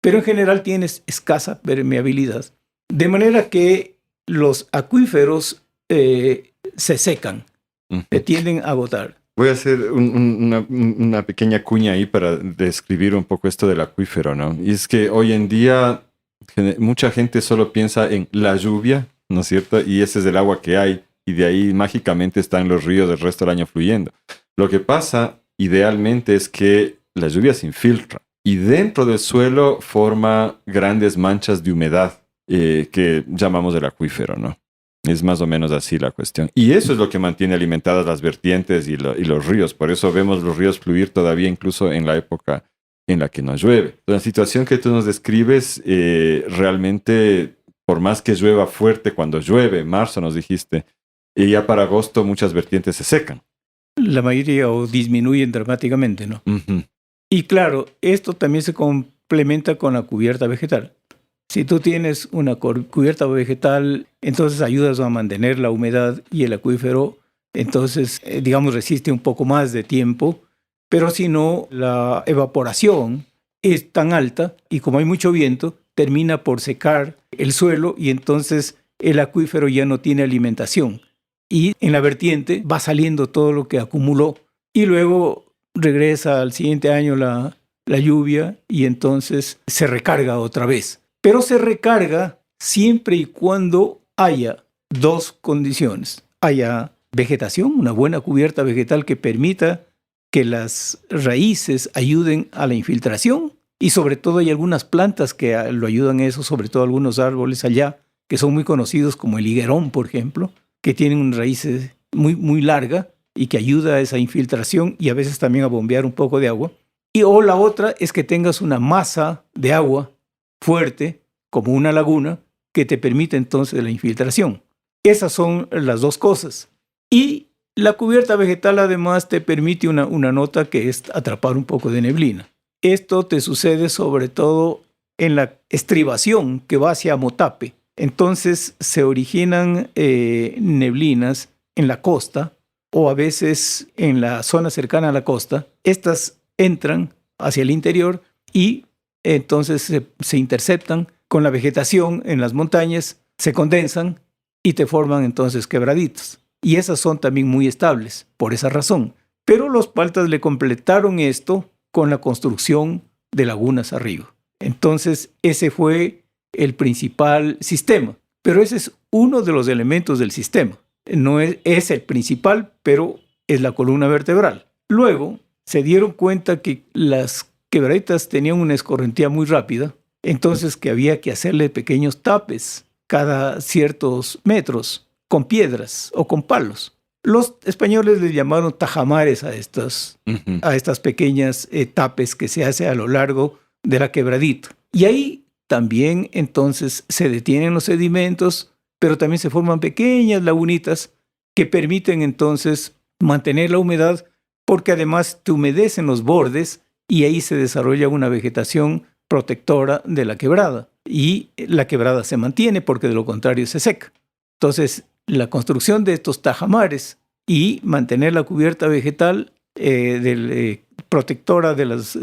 Pero en general tienes escasa permeabilidad. De manera que los acuíferos se secan, se tienden a agotar. Voy a hacer una pequeña cuña ahí para describir un poco esto del acuífero, ¿no? Y es que hoy en día mucha gente solo piensa en la lluvia, ¿no es cierto? Y ese es el agua que hay. Y de ahí mágicamente están los ríos del resto del año fluyendo. Lo que pasa idealmente es que la lluvia se infiltra y dentro del suelo forma grandes manchas de humedad que llamamos el acuífero, ¿no? Es más o menos así la cuestión. Y eso es lo que mantiene alimentadas las vertientes y los ríos. Por eso vemos los ríos fluir todavía incluso en la época en la que no llueve. La situación que tú nos describes realmente, por más que llueva fuerte cuando llueve, marzo nos dijiste, y ya para agosto muchas vertientes se secan. La mayoría o disminuyen dramáticamente, ¿no? Uh-huh. Y claro, esto también se complementa con la cubierta vegetal. Si tú tienes una cubierta vegetal, entonces ayudas a mantener la humedad y el acuífero, entonces, digamos, resiste un poco más de tiempo, pero si no, la evaporación es tan alta y como hay mucho viento, termina por secar el suelo y entonces el acuífero ya no tiene alimentación. Y en la vertiente va saliendo todo lo que acumuló y luego regresa al siguiente año la lluvia y entonces se recarga otra vez. Pero se recarga siempre y cuando haya dos condiciones. Haya vegetación, una buena cubierta vegetal que permita que las raíces ayuden a la infiltración y sobre todo hay algunas plantas que lo ayudan a eso, sobre todo algunos árboles allá que son muy conocidos como el higuerón, por ejemplo, que tienen raíces muy, muy largas y que ayuda a esa infiltración y a veces también a bombear un poco de agua. O la otra es que tengas una masa de agua fuerte, como una laguna, que te permite entonces la infiltración. Esas son las dos cosas. Y la cubierta vegetal además te permite una nota que es atrapar un poco de neblina. Esto te sucede sobre todo en la estribación que va hacia Motape. Entonces se originan neblinas en la costa o a veces en la zona cercana a la costa. Estas entran hacia el interior y entonces se interceptan con la vegetación en las montañas, se condensan y te forman entonces quebraditos. Y esas son también muy estables, por esa razón. Pero los paltas le completaron esto con la construcción de lagunas arriba. Entonces ese fue el principal sistema. Pero ese es uno de los elementos del sistema. No es el principal, pero es la columna vertebral. Luego se dieron cuenta que las quebraditas tenían una escorrentía muy rápida, entonces que había que hacerle pequeños tapes cada ciertos metros con piedras o con palos. Los españoles les llamaron tajamares a estas pequeñas tapes que se hace a lo largo de la quebradita. Y ahí también entonces se detienen los sedimentos, pero también se forman pequeñas lagunitas que permiten entonces mantener la humedad porque además te humedecen los bordes y ahí se desarrolla una vegetación protectora de la quebrada. Y la quebrada se mantiene porque de lo contrario se seca. Entonces, la construcción de estos tajamares y mantener la cubierta vegetal protectora de las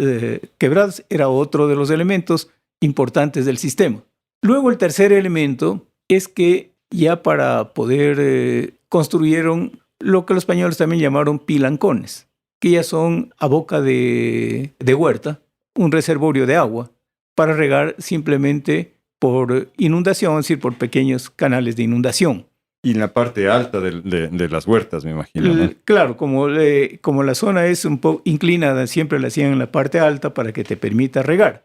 quebradas era otro de los elementos importantes del sistema. Luego, el tercer elemento es que ya para poder construyeron lo que los españoles también llamaron pilancones, que ya son a boca de huerta, un reservorio de agua para regar simplemente por inundación, es decir, por pequeños canales de inundación. Y en la parte alta de las huertas, me imagino, ¿no? Claro, como la zona es un poco inclinada, siempre la hacían en la parte alta para que te permita regar.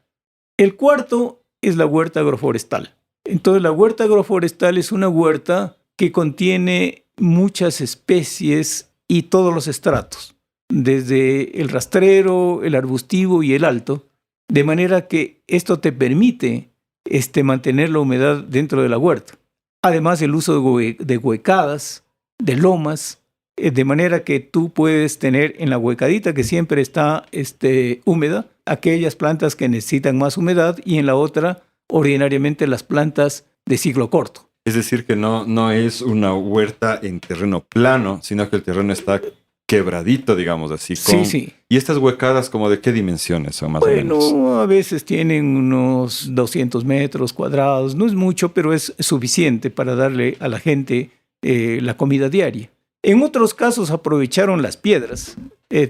El cuarto es la huerta agroforestal. Entonces, la huerta agroforestal es una huerta que contiene muchas especies y todos los estratos, desde el rastrero, el arbustivo y el alto, de manera que esto te permite mantener la humedad dentro de la huerta. Además, el uso de huecadas, de lomas, de manera que tú puedes tener en la huecadita que siempre está húmeda, aquellas plantas que necesitan más humedad, y en la otra, ordinariamente, las plantas de ciclo corto. Es decir, que no es una huerta en terreno plano, sino que el terreno está quebradito, digamos así. Sí. ¿Y estas huecadas como de qué dimensiones son más o menos? Bueno, a veces tienen unos 200 metros cuadrados. No es mucho, pero es suficiente para darle a la gente la comida diaria. En otros casos aprovecharon las piedras.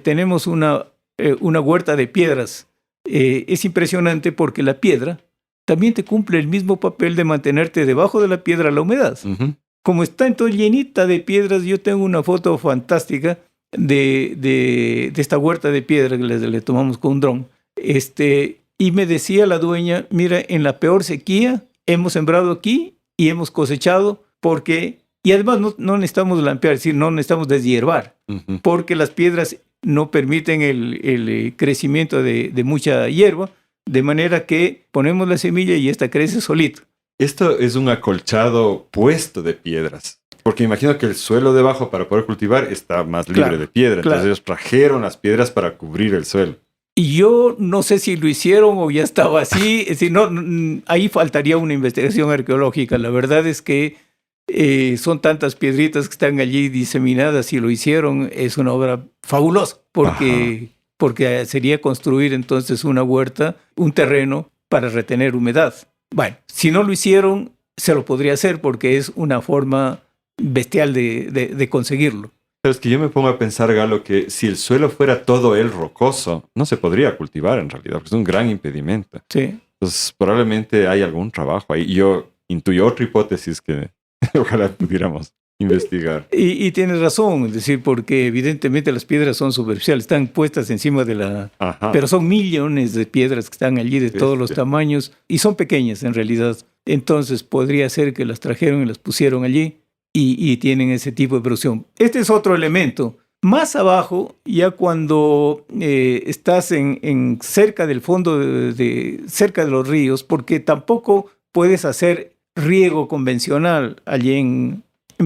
Tenemos una huerta de piedras. Es impresionante porque la piedra también te cumple el mismo papel de mantenerte debajo de la piedra la humedad. Uh-huh. Como está entonces llenita de piedras, yo tengo una foto fantástica de esta huerta de piedra que le tomamos con un dron. Y me decía la dueña, mira, en la peor sequía hemos sembrado aquí y hemos cosechado y además no necesitamos lampear, es decir, no necesitamos deshiervar, uh-huh, porque las piedras no permiten el crecimiento de mucha hierba, de manera que ponemos la semilla y esta crece solito. Esto es un acolchado puesto de piedras. Porque imagino que el suelo debajo para poder cultivar está más libre de piedra. Entonces ellos trajeron las piedras para cubrir el suelo. Y yo no sé si lo hicieron o ya estaba así. Es decir, ahí faltaría una investigación arqueológica. La verdad es que son tantas piedritas que están allí diseminadas. Si lo hicieron, es una obra fabulosa. Porque sería construir entonces una huerta, un terreno para retener humedad. Bueno, si no lo hicieron, se lo podría hacer porque es una forma bestial de conseguirlo. Pero es que yo me pongo a pensar, Galo, que si el suelo fuera todo él rocoso, no se podría cultivar en realidad, porque es un gran impedimento. Sí. Entonces, probablemente hay algún trabajo ahí. Yo intuyo otra hipótesis que ojalá pudiéramos investigar. Y tienes razón, es decir, porque evidentemente las piedras son superficiales, están puestas encima de la... Ajá. Pero son millones de piedras que están allí de todos los tamaños y son pequeñas en realidad. Entonces podría ser que las trajeron y las pusieron allí y tienen ese tipo de producción. Este es otro elemento. Más abajo, ya cuando estás en cerca del fondo, cerca de los ríos, porque tampoco puedes hacer riego convencional allí en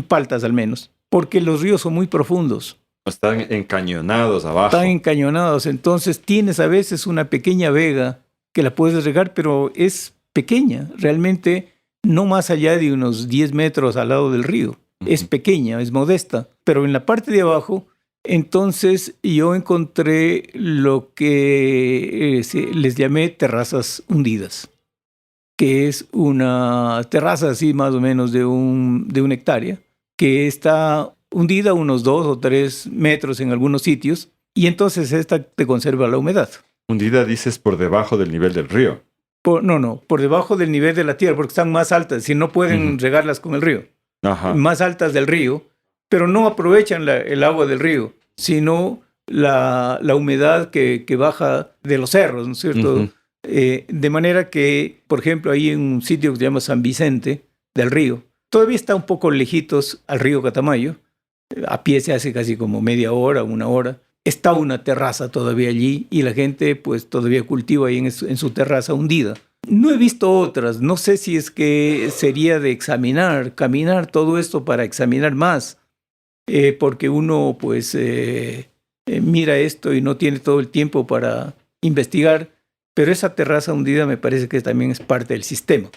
Paltas al menos, porque los ríos son muy profundos. Están encañonados abajo. Están encañonados, entonces tienes a veces una pequeña vega que la puedes regar, pero es pequeña, realmente no más allá de unos 10 metros al lado del río. Uh-huh. Es pequeña, es modesta, pero en la parte de abajo, entonces yo encontré lo que les llamé terrazas hundidas, que es una terraza así más o menos de una hectárea, que está hundida unos 2 o 3 metros en algunos sitios, y entonces esta te conserva la humedad. ¿Hundida dices por debajo del nivel del río? Por debajo del nivel de la tierra, porque están más altas, si no pueden regarlas con el río. Ajá. Más altas del río, pero no aprovechan el agua del río, sino la humedad que baja de los cerros, ¿no es cierto? Uh-huh. De manera que, por ejemplo, ahí en un sitio que se llama San Vicente del Río, todavía está un poco lejitos al río Catamayo, a pie se hace casi como media hora, 1 hora, está una terraza todavía allí y la gente pues todavía cultiva ahí en su terraza hundida. No he visto otras, no sé si es que sería de caminar todo esto para examinar más, porque uno pues mira esto y no tiene todo el tiempo para investigar. Pero esa terraza hundida me parece que también es parte del sistema.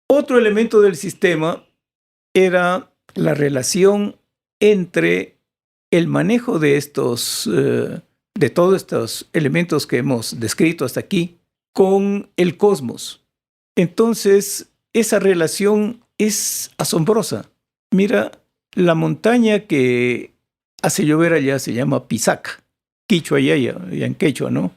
Otro elemento del sistema era la relación entre el manejo de todos estos elementos que hemos descrito hasta aquí con el cosmos. Entonces, esa relación es asombrosa. Mira, la montaña que hace llover allá se llama Pisaca. Quichua allá en quechua, ¿no?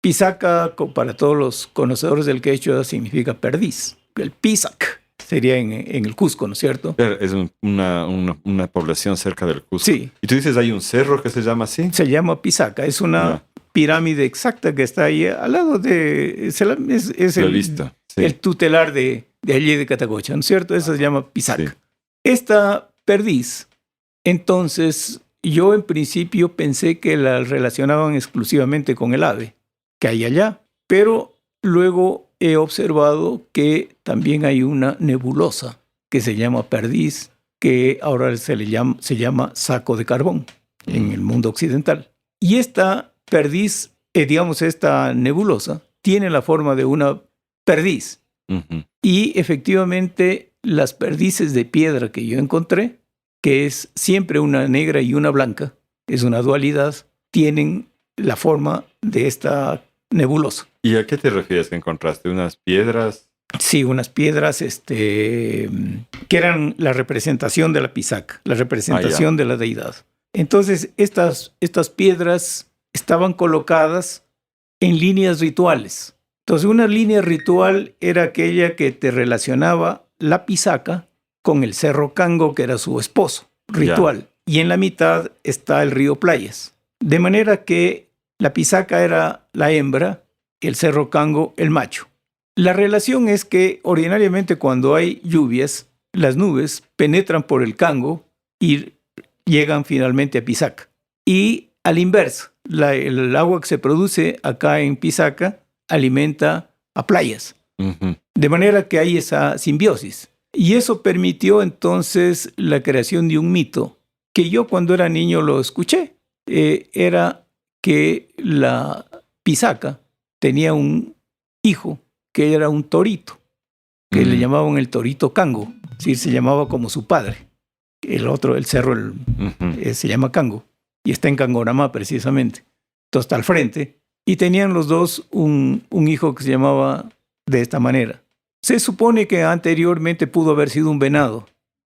Pisaca, para todos los conocedores del quechua, significa perdiz. El Pisac sería en el Cusco, ¿no es cierto? Es una población cerca del Cusco. Sí. Y tú dices, hay un cerro que se llama así. Se llama Pisaca, es una pirámide exacta que está ahí al lado de... Es Lo he visto. Sí. El tutelar de allí de Catacocha, ¿no es cierto? Eso se llama Pisaca. Sí. Esta perdiz, entonces, yo en principio pensé que la relacionaban exclusivamente con el ave que hay allá, pero luego he observado que también hay una nebulosa que se llama perdiz, que ahora se llama saco de carbón en el mundo occidental. Y esta perdiz, digamos esta nebulosa, tiene la forma de una perdiz. Uh-huh. Y efectivamente las perdices de piedra que yo encontré, que es siempre una negra y una blanca, es una dualidad, tienen la forma de esta nebulosa. ¿Y a qué te refieres que encontraste? ¿Unas piedras? Sí, unas piedras que eran la representación de la Pisaca, la representación de la deidad. Entonces, estas piedras estaban colocadas en líneas rituales. Entonces, una línea ritual era aquella que te relacionaba la Pisaca con el Cerro Cango, que era su esposo ritual. Y en la mitad está el río Playas. De manera que la Pisaca era la hembra, el Cerro Cango el macho. La relación es que ordinariamente cuando hay lluvias, las nubes penetran por el Cango y llegan finalmente a Pisaca. Y al inverso, el agua que se produce acá en Pisaca alimenta a Playas. Uh-huh. De manera que hay esa simbiosis. Y eso permitió entonces la creación de un mito que yo cuando era niño lo escuché. Era que la Pisaca tenía un hijo que era un torito, que le llamaban el torito Cango, es decir, se llamaba como su padre. El otro, el cerro, se llama Cango, y está en Cangonamá precisamente. Entonces está al frente, y tenían los dos un hijo que se llamaba de esta manera. Se supone que anteriormente pudo haber sido un venado,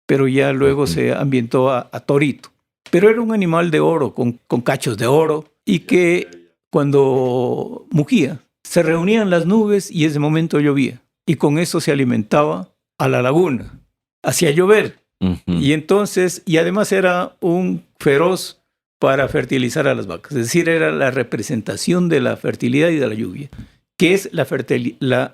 pero ya luego se ambientó a torito. Pero era un animal de oro, con cachos de oro, y que cuando mugía, se reunían las nubes y ese momento llovía. Y con eso se alimentaba a la laguna. Hacía llover. Uh-huh. Y entonces, y además era un feroz para fertilizar a las vacas. Es decir, era la representación de la fertilidad y de la lluvia, que es la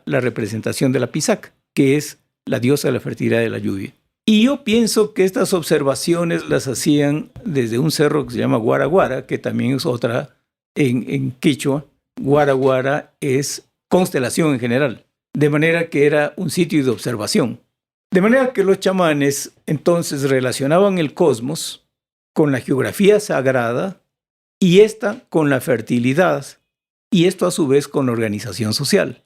representación de la Pisaca, que es la diosa de la fertilidad y de la lluvia. Y yo pienso que estas observaciones las hacían desde un cerro que se llama Guaraguara, que también es otra en quechua. Guaraguara es constelación en general, de manera que era un sitio de observación. De manera que los chamanes entonces relacionaban el cosmos con la geografía sagrada y esta con la fertilidad y esto a su vez con la organización social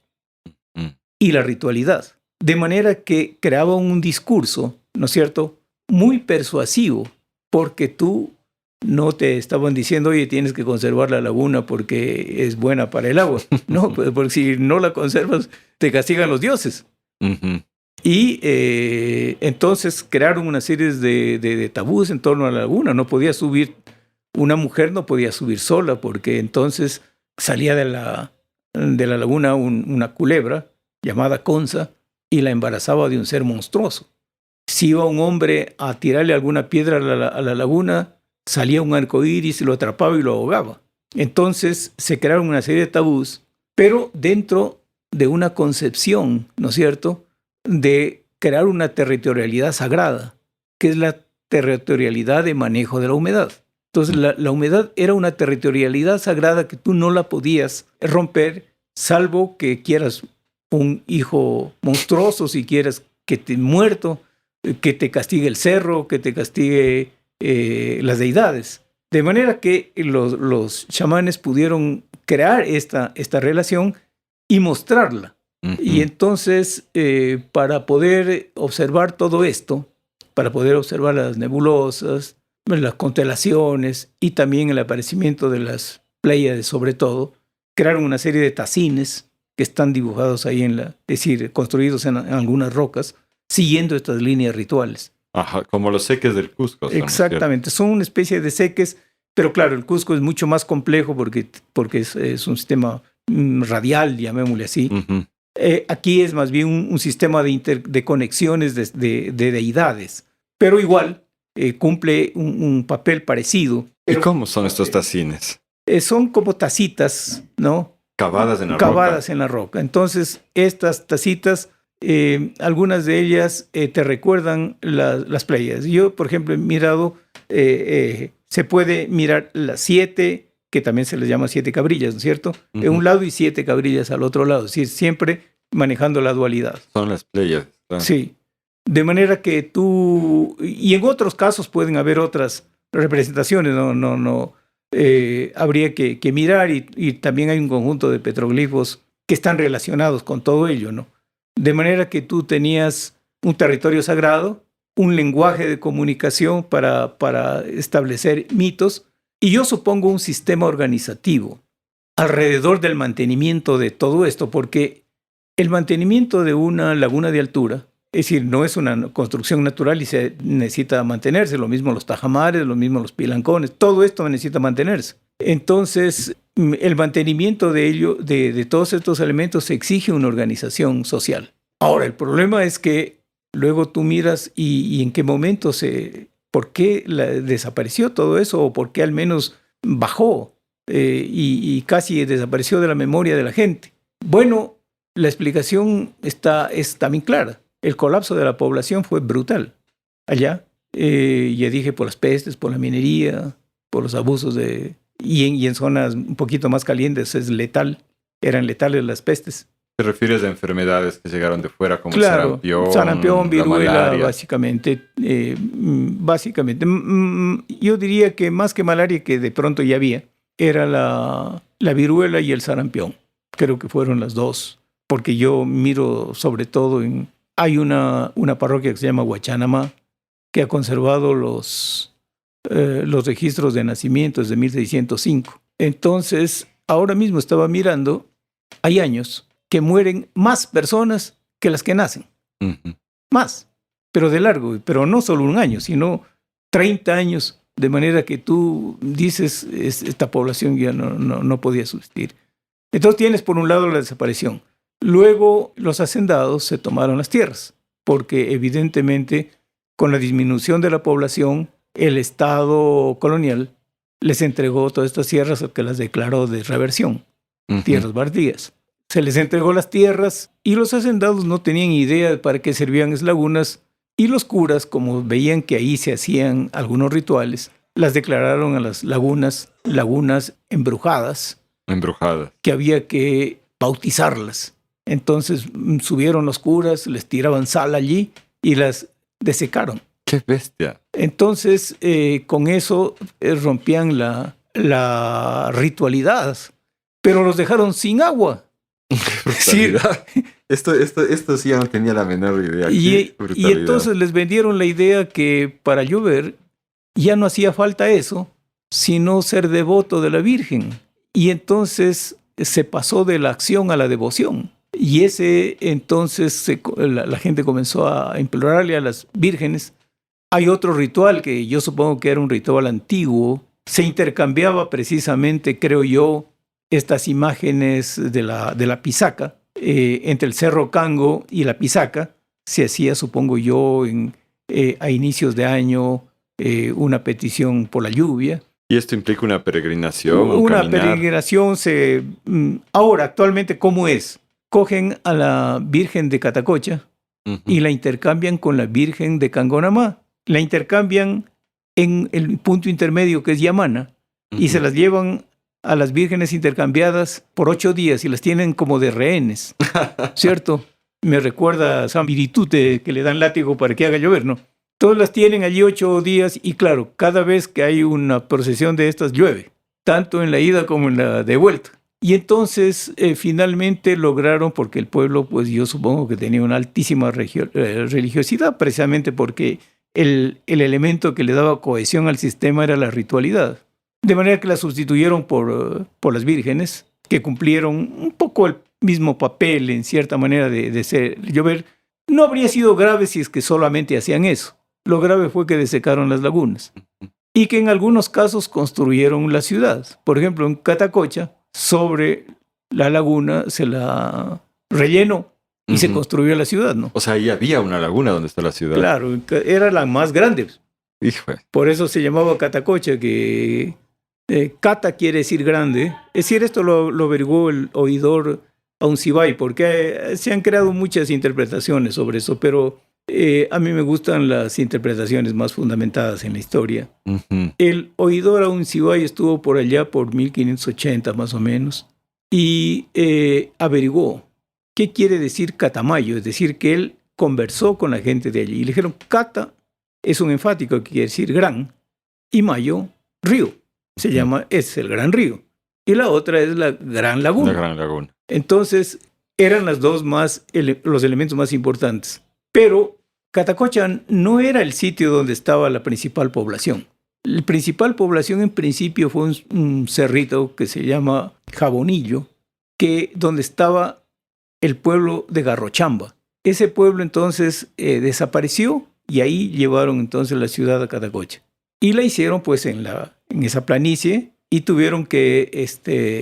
y la ritualidad. De manera que creaban un discurso, ¿no es cierto?, muy persuasivo, porque tú no te estaban diciendo, oye, tienes que conservar la laguna porque es buena para el agua. No, pues, porque si no la conservas, te castigan los dioses. Uh-huh. Y entonces crearon una serie de tabúes en torno a la laguna. No podía subir, una mujer no podía subir sola porque entonces salía de la laguna una culebra llamada Conza y la embarazaba de un ser monstruoso. Si iba un hombre a tirarle alguna piedra a la laguna, salía un arcoíris y lo atrapaba y lo ahogaba. Entonces se crearon una serie de tabús, pero dentro de una concepción, ¿no es cierto?, de crear una territorialidad sagrada, que es la territorialidad de manejo de la humedad. Entonces la humedad era una territorialidad sagrada que tú no la podías romper, salvo que quieras un hijo monstruoso, si quieres que te muerto, que te castigue el cerro, que te castigue las deidades. De manera que los chamanes pudieron crear esta relación y mostrarla. Uh-huh. Y entonces, para poder observar todo esto, para poder observar las nebulosas, las constelaciones y también el aparecimiento de las Pléyades sobre todo, crearon una serie de tacines que están dibujados ahí es decir, construidos en algunas rocas, siguiendo estas líneas rituales. Ajá, como los seques del Cusco. Exactamente, son una especie de seques, pero claro, el Cusco es mucho más complejo porque es un sistema radial, llamémosle así. Uh-huh. Aquí es más bien un sistema de conexiones de deidades, pero igual cumple un papel parecido. ¿Y cómo son estos tacines? Son como tacitas, ¿no? Cavadas en la Cavadas roca. en la roca. Entonces, estas tacitas, algunas de ellas te recuerdan las playas. Yo, por ejemplo, he mirado, se puede mirar las 7, que también se les llama 7 cabrillas, ¿no es cierto? Uh-huh. En un lado y 7 cabrillas al otro lado, es decir, siempre manejando la dualidad. Son las playas. Claro. Sí. De manera que tú, y en otros casos pueden haber otras representaciones, no. Habría que mirar y también hay un conjunto de petroglifos que están relacionados con todo ello, ¿no? De manera que tú tenías un territorio sagrado, un lenguaje de comunicación para establecer mitos y yo supongo un sistema organizativo alrededor del mantenimiento de todo esto, porque el mantenimiento de una laguna de altura, es decir, no es una construcción natural y se necesita mantenerse. Lo mismo los tajamares, lo mismo los pilancones, todo esto necesita mantenerse. Entonces, el mantenimiento de ello, de todos estos elementos, exige una organización social. Ahora, el problema es que luego tú miras y en qué momento por qué desapareció todo eso o por qué al menos bajó y casi desapareció de la memoria de la gente. Bueno, la explicación es también clara. El colapso de la población fue brutal allá. Ya dije, por las pestes, por la minería, por los abusos y en zonas un poquito más calientes es letal. Eran letales las pestes. ¿Te refieres a enfermedades que llegaron de fuera como claro, sarampión, viruela, básicamente. Yo diría que más que malaria, que de pronto ya había, era la viruela y el sarampión. Creo que fueron las dos. Porque yo miro sobre todo hay una parroquia que se llama Huachanamá, que ha conservado los registros de nacimientos de 1605. Entonces, ahora mismo estaba mirando, hay años que mueren más personas que las que nacen. Uh-huh. Más, pero de largo, pero no solo un año, sino 30 años, de manera que tú dices, esta población ya no podía subsistir. Entonces tienes por un lado la desaparición. Luego los hacendados se tomaron las tierras, porque evidentemente con la disminución de la población, el Estado colonial les entregó todas estas tierras que las declaró de reversión, uh-huh. Tierras baldías. Se les entregó las tierras y los hacendados no tenían idea de para qué servían esas lagunas y los curas, como veían que ahí se hacían algunos rituales, las declararon a las lagunas embrujadas, que había que bautizarlas. Entonces subieron los curas, les tiraban sal allí y las desecaron. ¡Qué bestia! Entonces, con eso rompían la ritualidad, pero los dejaron sin agua. Sí. Esto sí ya no tenía la menor idea. Y entonces les vendieron la idea que para llover ya no hacía falta eso, sino ser devoto de la Virgen. Y entonces se pasó de la acción a la devoción. Y entonces la gente comenzó a implorarle a las vírgenes. Hay otro ritual que yo supongo que era un ritual antiguo. Se intercambiaba precisamente, creo yo, estas imágenes de la pisaca. Entre el Cerro Cango y la pisaca se hacía, supongo yo, a inicios de año una petición por la lluvia. ¿Y esto implica una peregrinación? Una peregrinación. Ahora, actualmente, ¿cómo es? Cogen a la Virgen de Catacocha uh-huh. y la intercambian con la Virgen de Cangonamá. La intercambian en el punto intermedio que es Yamana uh-huh. y se las llevan a las vírgenes intercambiadas por 8 días y las tienen como de rehenes, ¿cierto? Me recuerda a San Viritute que le dan látigo para que haga llover, ¿no? Todas las tienen allí 8 días y claro, cada vez que hay una procesión de estas llueve, tanto en la ida como en la de vuelta. Y entonces finalmente lograron, porque el pueblo, pues yo supongo que tenía una altísima religiosidad, precisamente porque el elemento que le daba cohesión al sistema era la ritualidad. De manera que la sustituyeron por las vírgenes, que cumplieron un poco el mismo papel en cierta manera de ser llover. No habría sido grave si es que solamente hacían eso. Lo grave fue que desecaron las lagunas y que en algunos casos construyeron la ciudad. Por ejemplo, en Catacocha, sobre la laguna se la relleno y se construyó la ciudad, ¿no? O sea, ahí había una laguna donde está la ciudad. Claro, era la más grande. Hijo. Por eso se llamaba Catacocha, que Cata quiere decir grande. Es decir, esto lo averiguó el oidor Auncibay, porque se han creado muchas interpretaciones sobre eso, pero a mí me gustan las interpretaciones más fundamentadas en la historia. Uh-huh. El oidor Auncibay estuvo por allá por 1580 más o menos y averiguó qué quiere decir Catamayo, es decir, que él conversó con la gente de allí y le dijeron, Cata es un enfático que quiere decir gran y Mayo, río. Se llama, es el Gran Río. Y la otra es la Gran Laguna. La Gran Laguna. Entonces, eran las dos los elementos más importantes. Pero Catacocha no era el sitio donde estaba la principal población. La principal población en principio fue un cerrito que se llama Jabonillo, donde estaba el pueblo de Garrochamba. Ese pueblo entonces desapareció y ahí llevaron entonces la ciudad a Catacocha. Y la hicieron pues en esa planicie y tuvieron que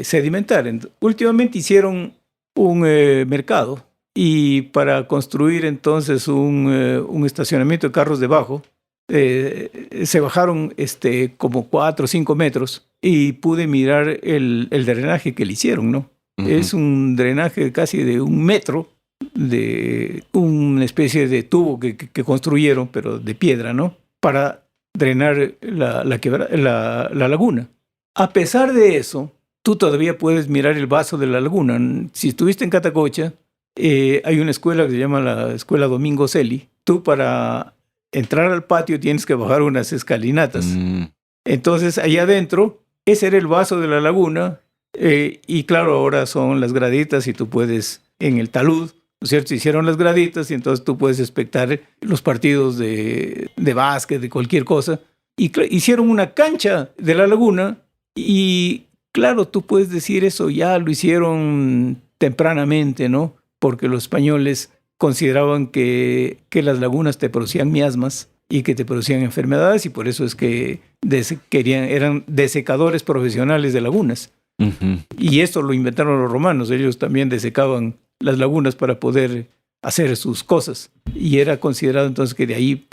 sedimentar. Últimamente hicieron un mercado y para construir entonces un estacionamiento de carros debajo, se bajaron como 4 o 5 metros y pude mirar el drenaje que le hicieron, ¿no? Uh-huh. Es un drenaje casi de 1 metro, de una especie de tubo que construyeron, pero de piedra, ¿no? Para drenar la laguna. A pesar de eso, tú todavía puedes mirar el vaso de la laguna. Si estuviste en Catacocha, hay una escuela que se llama la Escuela Domingo Celi. Tú para entrar al patio tienes que bajar unas escalinatas. Entonces, allá adentro, ese era el vaso de la laguna. Y claro, ahora son las graditas y tú puedes, en el talud, ¿no es cierto? Hicieron las graditas y entonces tú puedes espectar los partidos de básquet, de cualquier cosa. Y hicieron una cancha de la laguna y claro, tú puedes decir eso, ya lo hicieron tempranamente, ¿no? Porque los españoles consideraban que las lagunas te producían miasmas y que te producían enfermedades y por eso es que eran desecadores profesionales de lagunas. Uh-huh. Y esto lo inventaron los romanos, ellos también desecaban las lagunas para poder hacer sus cosas. Y era considerado entonces que de ahí...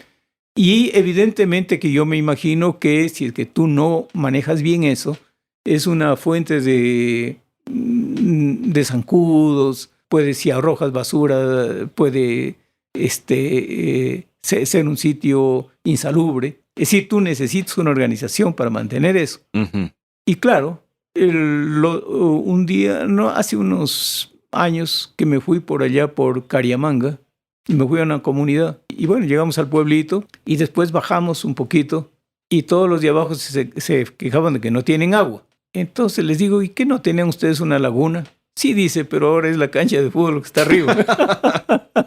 Y evidentemente que yo me imagino que si es que tú no manejas bien eso, es una fuente de zancudos, si arrojas basura, puede ser un sitio insalubre. Es decir, tú necesitas una organización para mantener eso. Uh-huh. Y claro, un día, no, hace unos años que me fui por allá por Cariamanga y me fui a una comunidad y bueno, llegamos al pueblito y después bajamos un poquito y todos los de abajo se quejaban de que no tienen agua. Entonces les digo, ¿y qué no tenían ustedes una laguna? Sí, dice, pero ahora es la cancha de fútbol que está arriba.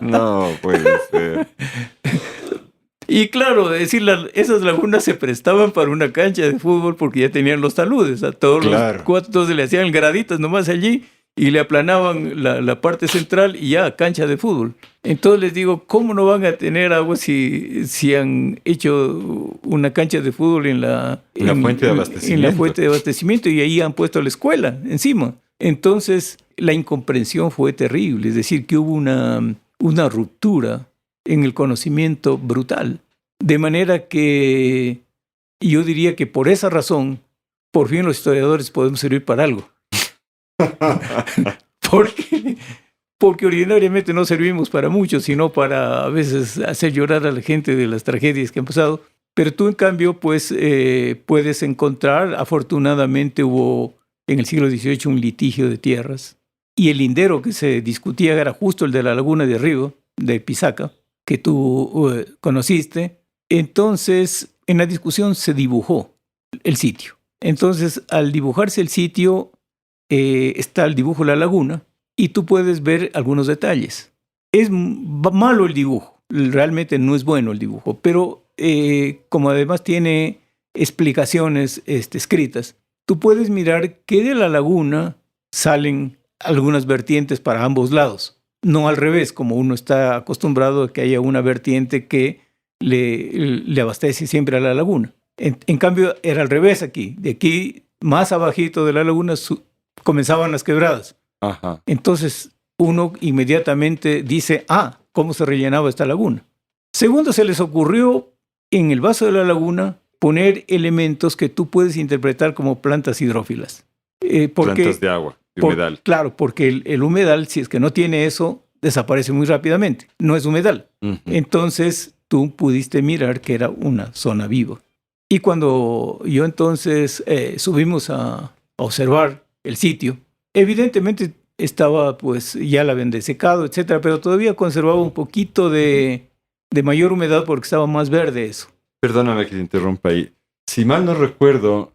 No puede ser. Y claro, decir, esas lagunas se prestaban para una cancha de fútbol porque ya tenían los taludes. A todos los cuatro le hacían graditas nomás allí y le aplanaban la parte central y ya, cancha de fútbol. Entonces les digo, ¿cómo no van a tener agua si han hecho una cancha de fútbol en la fuente de abastecimiento? En la fuente de abastecimiento y ahí han puesto la escuela encima. Entonces la incomprensión fue terrible, es decir, que hubo una ruptura en el conocimiento brutal. De manera que yo diría que por esa razón, por fin los historiadores podemos servir para algo. Porque ordinariamente no servimos para mucho, sino para a veces hacer llorar a la gente de las tragedias que han pasado. Pero tú, en cambio, pues puedes encontrar, afortunadamente hubo en el siglo XVIII un litigio de tierras, y el lindero que se discutía era justo el de la laguna de Río, de Pisaca, que tú conociste. Entonces, en la discusión se dibujó el sitio. Entonces, al dibujarse el sitio, está el dibujo de la laguna y tú puedes ver algunos detalles. Es malo el dibujo, realmente no es bueno el dibujo, pero como además tiene explicaciones escritas, tú puedes mirar que de la laguna salen algunas vertientes para ambos lados. No al revés, como uno está acostumbrado a que haya una vertiente que le abastece siempre a la laguna. En cambio, era al revés aquí. De aquí, más abajito de la laguna, comenzaban las quebradas. Ajá. Entonces, uno inmediatamente dice, ¿cómo se rellenaba esta laguna? Segundo, se les ocurrió en el vaso de la laguna poner elementos que tú puedes interpretar como plantas hidrófilas. Plantas de agua, de humedal. Claro, porque el humedal, si es que no tiene eso, desaparece muy rápidamente. No es humedal. Uh-huh. Entonces, tú pudiste mirar que era una zona viva. Y cuando yo entonces subimos a observar el sitio, evidentemente estaba pues ya la habían desecado, etcétera, pero todavía conservaba un poquito de mayor humedad porque estaba más verde eso. Perdóname que te interrumpa ahí. Si mal no recuerdo,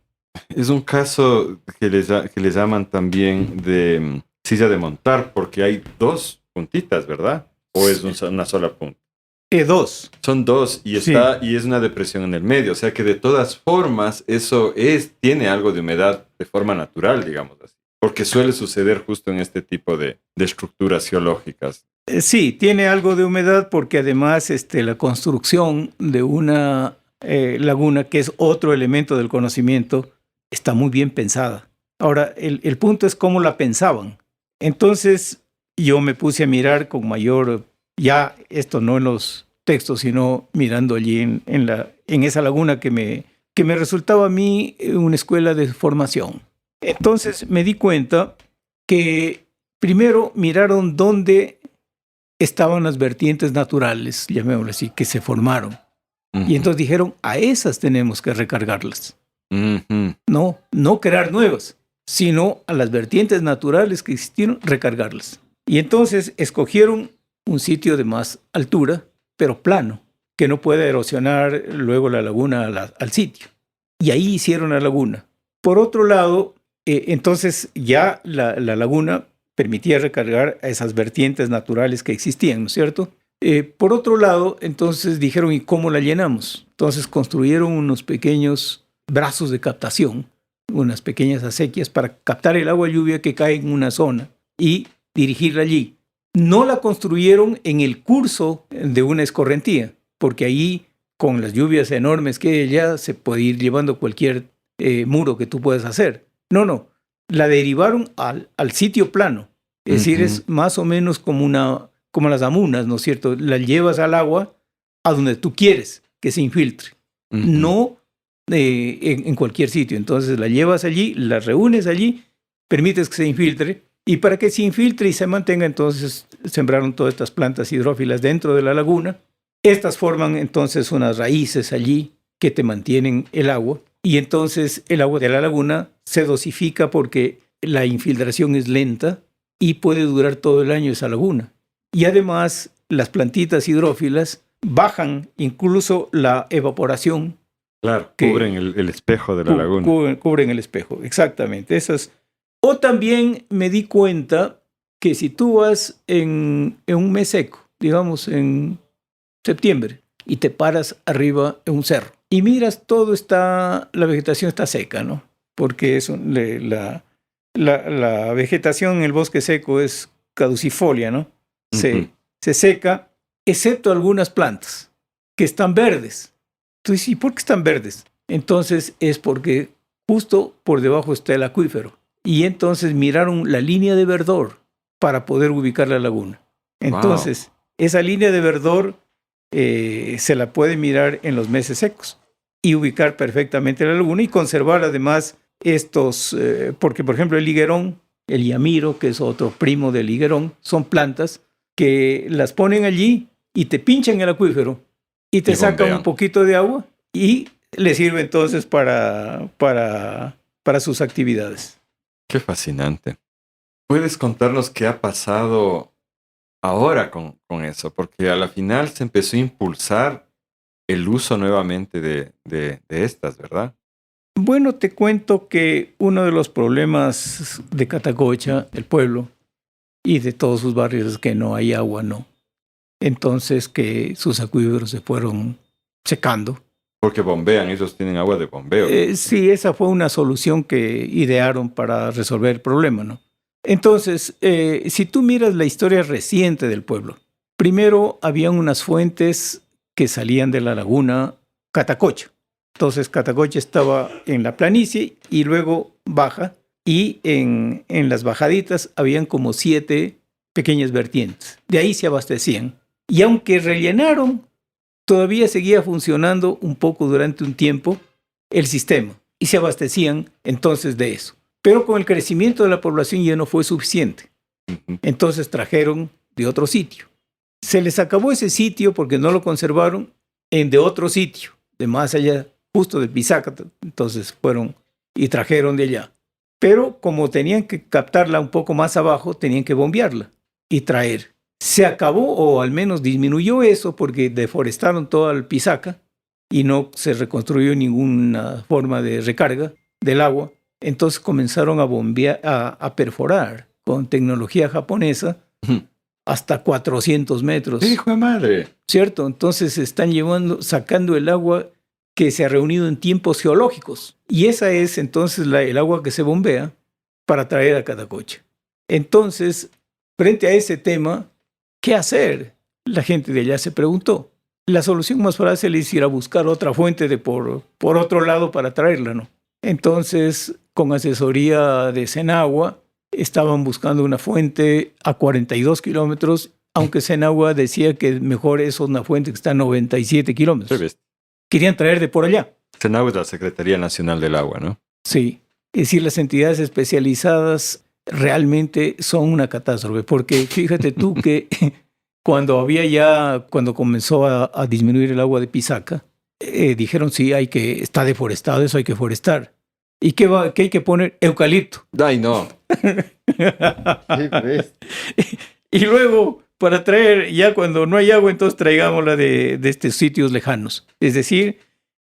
es un caso que les llaman también de silla de montar, porque hay 2 puntitas, ¿verdad? ¿O es una sola punta? 2. Son 2 y es una depresión en el medio. O sea que de todas formas eso tiene algo de humedad de forma natural, digamos así. Porque suele suceder justo en este tipo de estructuras geológicas. Sí, tiene algo de humedad porque además la construcción de una laguna, que es otro elemento del conocimiento, está muy bien pensada. Ahora, el punto es cómo la pensaban. Entonces, yo me puse a mirar con mayor, ya esto no en los textos, sino mirando allí en esa laguna que me resultaba a mí una escuela de formación. Entonces, me di cuenta que primero miraron dónde estaban las vertientes naturales, llamémoslo así, que se formaron. Uh-huh. Y entonces dijeron, a esas tenemos que recargarlas. Uh-huh. No crear nuevas, sino a las vertientes naturales que existieron, recargarlas. Y entonces escogieron un sitio de más altura, pero plano, que no pueda erosionar luego la laguna al sitio. Y ahí hicieron la laguna. Por otro lado, entonces ya la laguna permitía recargar a esas vertientes naturales que existían, ¿no es cierto? Por otro lado, entonces dijeron, ¿y cómo la llenamos? Entonces construyeron unos pequeños brazos de captación, unas pequeñas acequias para captar el agua lluvia que cae en una zona y dirigirla allí. No la construyeron en el curso de una escorrentía, porque ahí, con las lluvias enormes que hay allá, se puede ir llevando cualquier muro que tú puedas hacer. No. La derivaron al sitio plano. Es decir, es más o menos como las amunas, ¿no es cierto? La llevas al agua a donde tú quieres que se infiltre. No en cualquier sitio. Entonces la llevas allí, la reúnes allí, permites que se infiltre. Y para que se infiltre y se mantenga, entonces sembraron todas estas plantas hidrófilas dentro de la laguna. Estas forman entonces unas raíces allí que te mantienen el agua. Y entonces el agua de la laguna se dosifica porque la infiltración es lenta y puede durar todo el año esa laguna. Y además las plantitas hidrófilas bajan incluso la evaporación. Claro, cubren el espejo de la laguna. Cubren el espejo, exactamente. O también me di cuenta que si tú vas en un mes seco, digamos en septiembre, y te paras arriba en un cerro, y miras la vegetación está seca, ¿no? Porque la vegetación en el bosque seco es caducifolia, ¿no? Se seca, excepto algunas plantas que están verdes. Tú dices, ¿y por qué están verdes? Entonces es porque justo por debajo está el acuífero. Y entonces miraron la línea de verdor para poder ubicar la laguna. Entonces, esa línea de verdor se la puede mirar en los meses secos y ubicar perfectamente la laguna y conservar además porque por ejemplo el higuerón, el yamiro, que es otro primo del higuerón, son plantas que las ponen allí y te pinchan el acuífero y te sacan un poquito de agua y le sirve entonces para sus actividades. Qué fascinante. ¿Puedes contarnos qué ha pasado ahora con eso? Porque a la final se empezó a impulsar el uso nuevamente de estas, ¿verdad? Bueno, te cuento que uno de los problemas de Catacocha, el pueblo, y de todos sus barrios es que no hay agua, ¿no? Entonces que sus acuíferos se fueron secando. Porque bombean, ellos tienen agua de bombeo. Sí, esa fue una solución que idearon para resolver el problema, ¿no? Entonces, si tú miras la historia reciente del pueblo, primero habían unas fuentes que salían de la laguna Catacocha. Entonces, Catacocha estaba en la planicie y luego baja, y en las bajaditas habían como 7 pequeñas vertientes. De ahí se abastecían. Y aunque rellenaron, todavía seguía funcionando un poco durante un tiempo el sistema. Y se abastecían entonces de eso. Pero con el crecimiento de la población ya no fue suficiente. Entonces trajeron de otro sitio. Se les acabó ese sitio porque no lo conservaron en de otro sitio, de más allá, justo de Pisaca. Entonces fueron y trajeron de allá. Pero como tenían que captarla un poco más abajo, tenían que bombearla y traer. Se acabó, o al menos disminuyó eso, porque deforestaron toda el Pisaca y no se reconstruyó ninguna forma de recarga del agua. Entonces comenzaron a bombear, a perforar con tecnología japonesa hasta 400 metros. ¡Hijo de madre! ¿Cierto? Entonces están sacando el agua que se ha reunido en tiempos geológicos. Y esa es entonces el agua que se bombea para traer a Catacocha. Entonces, frente a ese tema, ¿qué hacer? La gente de allá se preguntó. La solución más fácil es ir a buscar otra fuente por otro lado para traerla, ¿no? Entonces, con asesoría de Senagua, estaban buscando una fuente a 42 kilómetros, aunque Senagua decía que mejor es una fuente que está a 97 kilómetros. Querían traer de por allá. Senagua es la Secretaría Nacional del Agua, ¿no? Sí. Es decir, las entidades especializadas realmente son una catástrofe, porque fíjate tú que cuando comenzó a disminuir el agua de Pisaca, dijeron sí, está deforestado, eso hay que forestar. ¿Y qué hay que poner? Eucalipto. ¡Ay, no! Y luego, para traer, ya cuando no hay agua, entonces traigámosla de estos sitios lejanos. Es decir,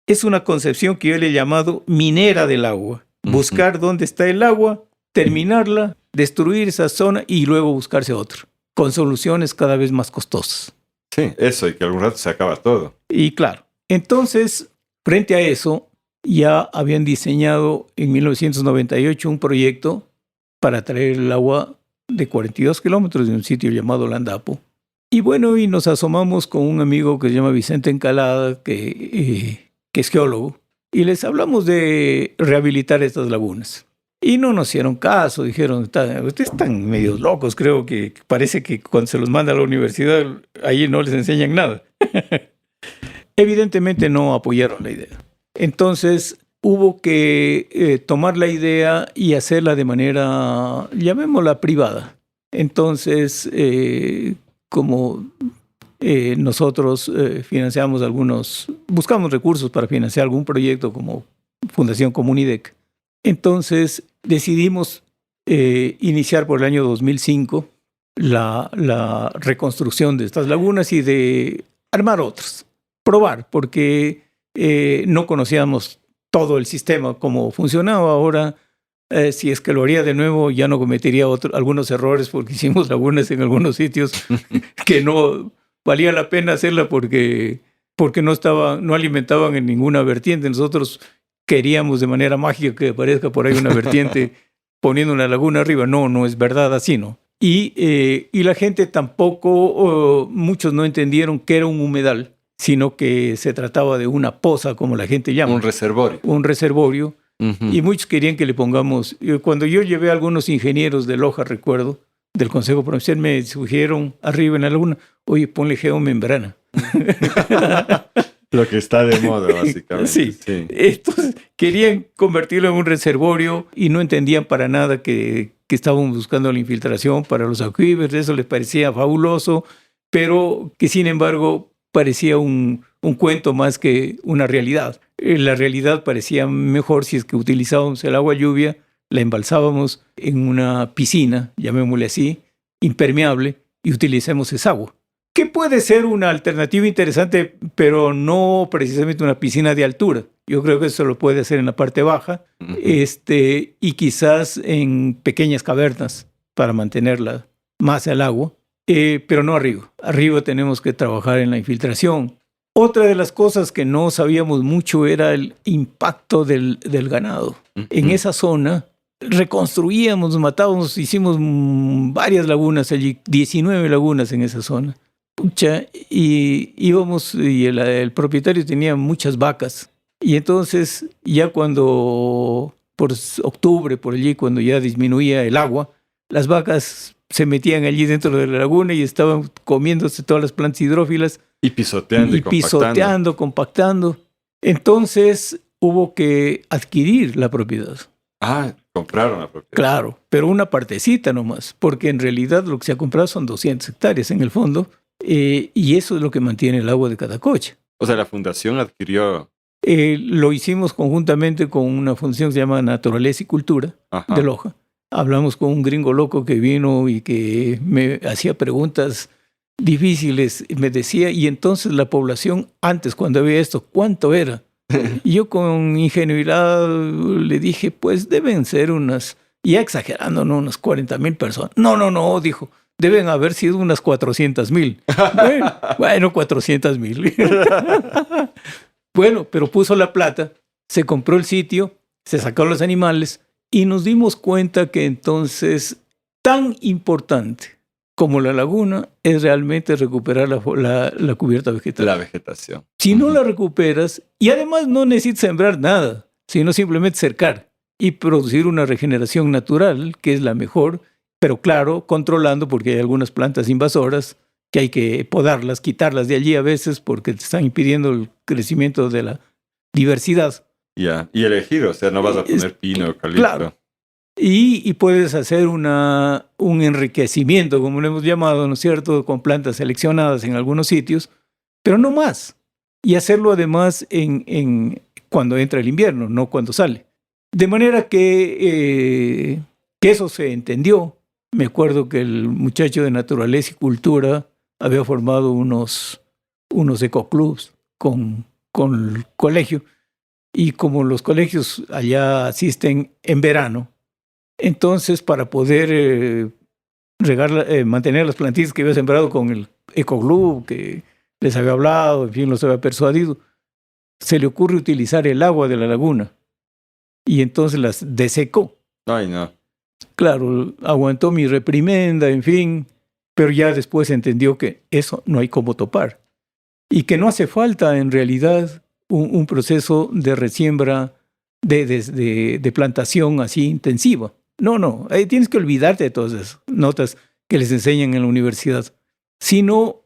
es una concepción que yo le he llamado minera del agua. Buscar dónde está el agua, terminarla, destruir esa zona y luego buscarse otro, con soluciones cada vez más costosas. Sí, eso, y que algún rato se acaba todo. Y claro, entonces, frente a eso, ya habían diseñado en 1998 un proyecto para traer el agua de 42 kilómetros de un sitio llamado Landapo. Y bueno, y nos asomamos con un amigo que se llama Vicente Encalada, que es geólogo, y les hablamos de rehabilitar estas lagunas. Y no nos hicieron caso, dijeron, ustedes están medios locos, creo que parece que cuando se los manda a la universidad, ahí no les enseñan nada. Evidentemente no apoyaron la idea. Entonces hubo que tomar la idea y hacerla de manera, llamémosla privada. Entonces, como nosotros buscamos recursos para financiar algún proyecto como Fundación Comunidec, entonces decidimos iniciar por el año 2005 la reconstrucción de estas lagunas y de armar otras, probar, porque no conocíamos todo el sistema, cómo funcionaba. Ahora, si es que lo haría de nuevo, ya no cometería algunos errores porque hicimos lagunas en algunos sitios que no valía la pena hacerla porque no alimentaban en ninguna vertiente. Nosotros queríamos de manera mágica que aparezca por ahí una vertiente poniendo una laguna arriba. No es verdad así, ¿no? Y la gente tampoco, muchos no entendieron que era un humedal, sino que se trataba de una poza, como la gente llama. Un reservorio. Un reservorio. Y muchos querían que le pongamos... Cuando yo llevé a algunos ingenieros de Loja, recuerdo, del Consejo Provincial, me sugirieron arriba en la laguna, oye, ponle geomembrana. Lo que está de moda, básicamente. Sí. Entonces, querían convertirlo en un reservorio y no entendían para nada que estaban buscando la infiltración para los acuíferos. Eso les parecía fabuloso, pero que sin embargo parecía un cuento más que una realidad. La realidad parecía mejor si es que utilizábamos el agua lluvia, la embalsábamos en una piscina, llamémosle así, impermeable, y utilicemos esa agua. Que puede ser una alternativa interesante, pero no precisamente una piscina de altura. Yo creo que eso lo puede hacer en la parte baja, y quizás en pequeñas cavernas para mantenerla más al agua, pero no arriba. Arriba tenemos que trabajar en la infiltración. Otra de las cosas que no sabíamos mucho era el impacto del ganado. En esa zona reconstruíamos, matábamos, hicimos varias lagunas allí, 19 lagunas en esa zona. Y íbamos, y el propietario tenía muchas vacas. Y entonces, ya cuando, por octubre, por allí, cuando ya disminuía el agua, las vacas se metían allí dentro de la laguna y estaban comiéndose todas las plantas hidrófilas. Y pisoteando y pisoteando, compactando. Entonces hubo que adquirir la propiedad. Ah, compraron la propiedad. Claro, pero una partecita nomás, porque en realidad lo que se ha comprado son 200 hectáreas en el fondo, y eso es lo que mantiene el agua de Catacocha. O sea, la fundación adquirió... Lo hicimos conjuntamente con una fundación que se llama Naturaleza y Cultura de Loja. Hablamos con un gringo loco que vino y que me hacía preguntas difíciles, me decía, y entonces la población antes, cuando había esto, ¿cuánto era? Y yo con ingenuidad le dije, pues deben ser unas, ya exagerando, ¿no? Unas 40,000 personas. No, dijo, deben haber sido unas 400,000. Bueno, 400,000. Bueno, pero puso la plata, se compró el sitio, se sacó los animales y nos dimos cuenta que entonces tan importante como la laguna es realmente recuperar la cubierta vegetal. La vegetación. Si no la recuperas, y además no necesitas sembrar nada, sino simplemente cercar y producir una regeneración natural, que es la mejor, pero claro, controlando, porque hay algunas plantas invasoras que hay que podarlas, quitarlas de allí a veces porque te están impidiendo el crecimiento de la diversidad. Ya, y elegir, o sea, no vas a poner pino o eucalipto. Claro. Y puedes hacer un enriquecimiento, como lo hemos llamado, ¿no es cierto?, con plantas seleccionadas en algunos sitios, pero no más. Y hacerlo además cuando entra el invierno, no cuando sale. De manera que eso se entendió. Me acuerdo que el muchacho de Naturaleza y Cultura había formado unos ecoclubs con el colegio. Y como los colegios allá asisten en verano, entonces para poder mantener las plantitas que había sembrado con el ecoclub, que les había hablado, en fin, los había persuadido, se le ocurre utilizar el agua de la laguna. Y entonces las desecó. Ay, no. Claro, aguantó mi reprimenda, en fin, pero ya después entendió que eso no hay cómo topar. Y que no hace falta en realidad un proceso de resiembra, de plantación así intensiva. No, ahí tienes que olvidarte de todas esas notas que les enseñan en la universidad, sino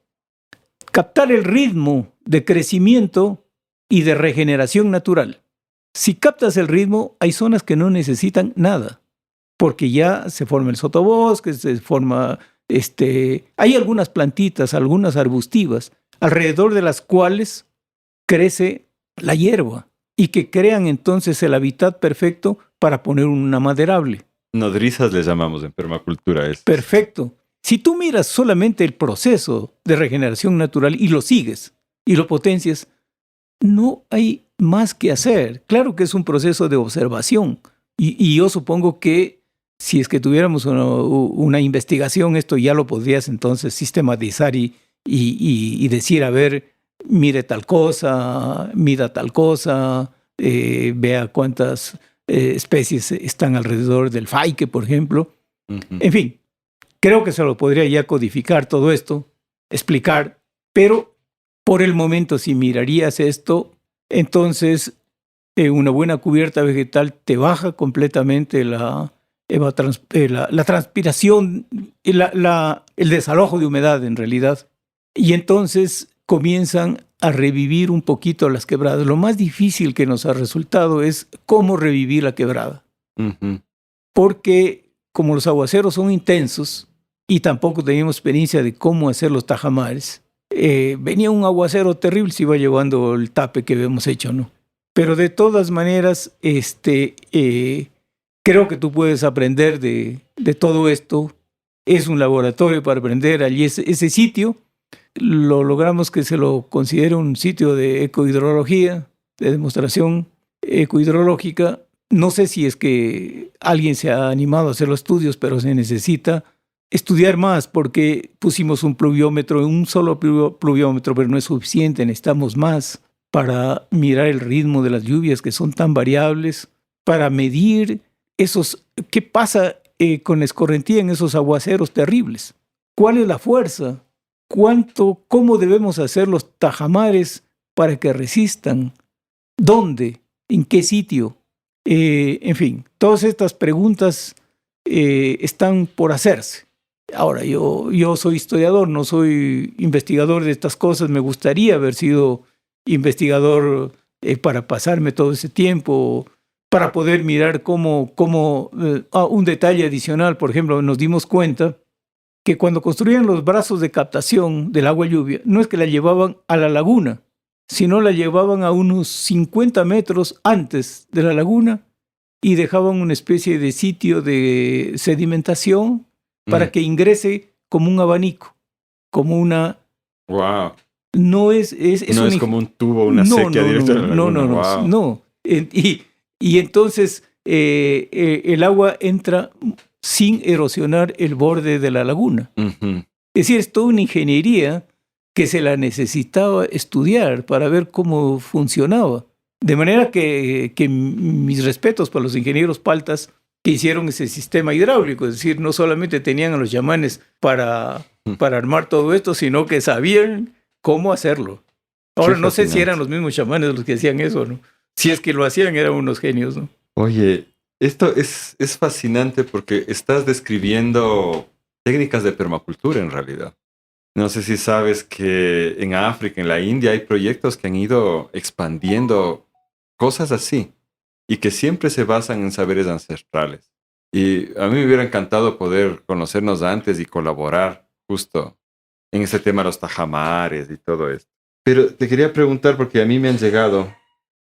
captar el ritmo de crecimiento y de regeneración natural. Si captas el ritmo, hay zonas que no necesitan nada, porque ya se forma el sotobosque, se forma, hay algunas plantitas, algunas arbustivas, alrededor de las cuales crece la hierba y que crean entonces el hábitat perfecto para poner una maderable. Nodrizas les llamamos en permacultura. Perfecto. Si tú miras solamente el proceso de regeneración natural y lo sigues y lo potencias, no hay más que hacer. Claro que es un proceso de observación y yo supongo que si es que tuviéramos una investigación, esto ya lo podrías entonces sistematizar y decir, a ver, mire tal cosa, mida tal cosa, vea cuántas especies están alrededor del faique, por ejemplo. Uh-huh. En fin, creo que se lo podría ya codificar todo esto, explicar, pero por el momento si mirarías esto, entonces una buena cubierta vegetal te baja completamente la transpiración, el desalojo de humedad en realidad, y entonces comienzan a revivir un poquito las quebradas. Lo más difícil que nos ha resultado es cómo revivir la quebrada. Uh-huh. Porque como los aguaceros son intensos y tampoco teníamos experiencia de cómo hacer los tajamares, venía un aguacero terrible, se iba llevando el tape que habíamos hecho, ¿no? Pero de todas maneras, creo que tú puedes aprender de todo esto. Es un laboratorio para aprender. Allí ese sitio lo logramos que se lo considere un sitio de ecohidrología, de demostración ecohidrológica. No sé si es que alguien se ha animado a hacer los estudios, pero se necesita estudiar más porque pusimos un pluviómetro, un solo pluviómetro, pero no es suficiente, necesitamos más para mirar el ritmo de las lluvias que son tan variables, para medir qué pasa con la escorrentía en esos aguaceros terribles. ¿Cuál es la fuerza? ¿Cómo debemos hacer los tajamares para que resistan? ¿Dónde? ¿En qué sitio? En fin, todas estas preguntas están por hacerse. Ahora, yo soy historiador, no soy investigador de estas cosas. Me gustaría haber sido investigador para pasarme todo ese tiempo, para poder mirar cómo un detalle adicional. Por ejemplo, nos dimos cuenta que cuando construían los brazos de captación del agua lluvia, no es que la llevaban a la laguna, sino la llevaban a unos 50 metros antes de la laguna y dejaban una especie de sitio de sedimentación para que ingrese como un abanico, como una... Wow. No es como un tubo, una sequía directa a la laguna. No. Y entonces el agua entra sin erosionar el borde de la laguna. Uh-huh. Es decir, es toda una ingeniería que se la necesitaba estudiar para ver cómo funcionaba. De manera que mis respetos para los ingenieros paltas que hicieron ese sistema hidráulico. Es decir, no solamente tenían a los chamanes para armar todo esto, sino que sabían cómo hacerlo. Ahora, no sé si eran los mismos chamanes los que hacían eso, ¿no? Si es que lo hacían, eran unos genios, ¿no? Oye, esto es fascinante porque estás describiendo técnicas de permacultura en realidad. No sé si sabes que en África, en la India, hay proyectos que han ido expandiendo cosas así y que siempre se basan en saberes ancestrales. Y a mí me hubiera encantado poder conocernos antes y colaborar justo en ese tema de los tajamares y todo esto. Pero te quería preguntar, porque a mí me han llegado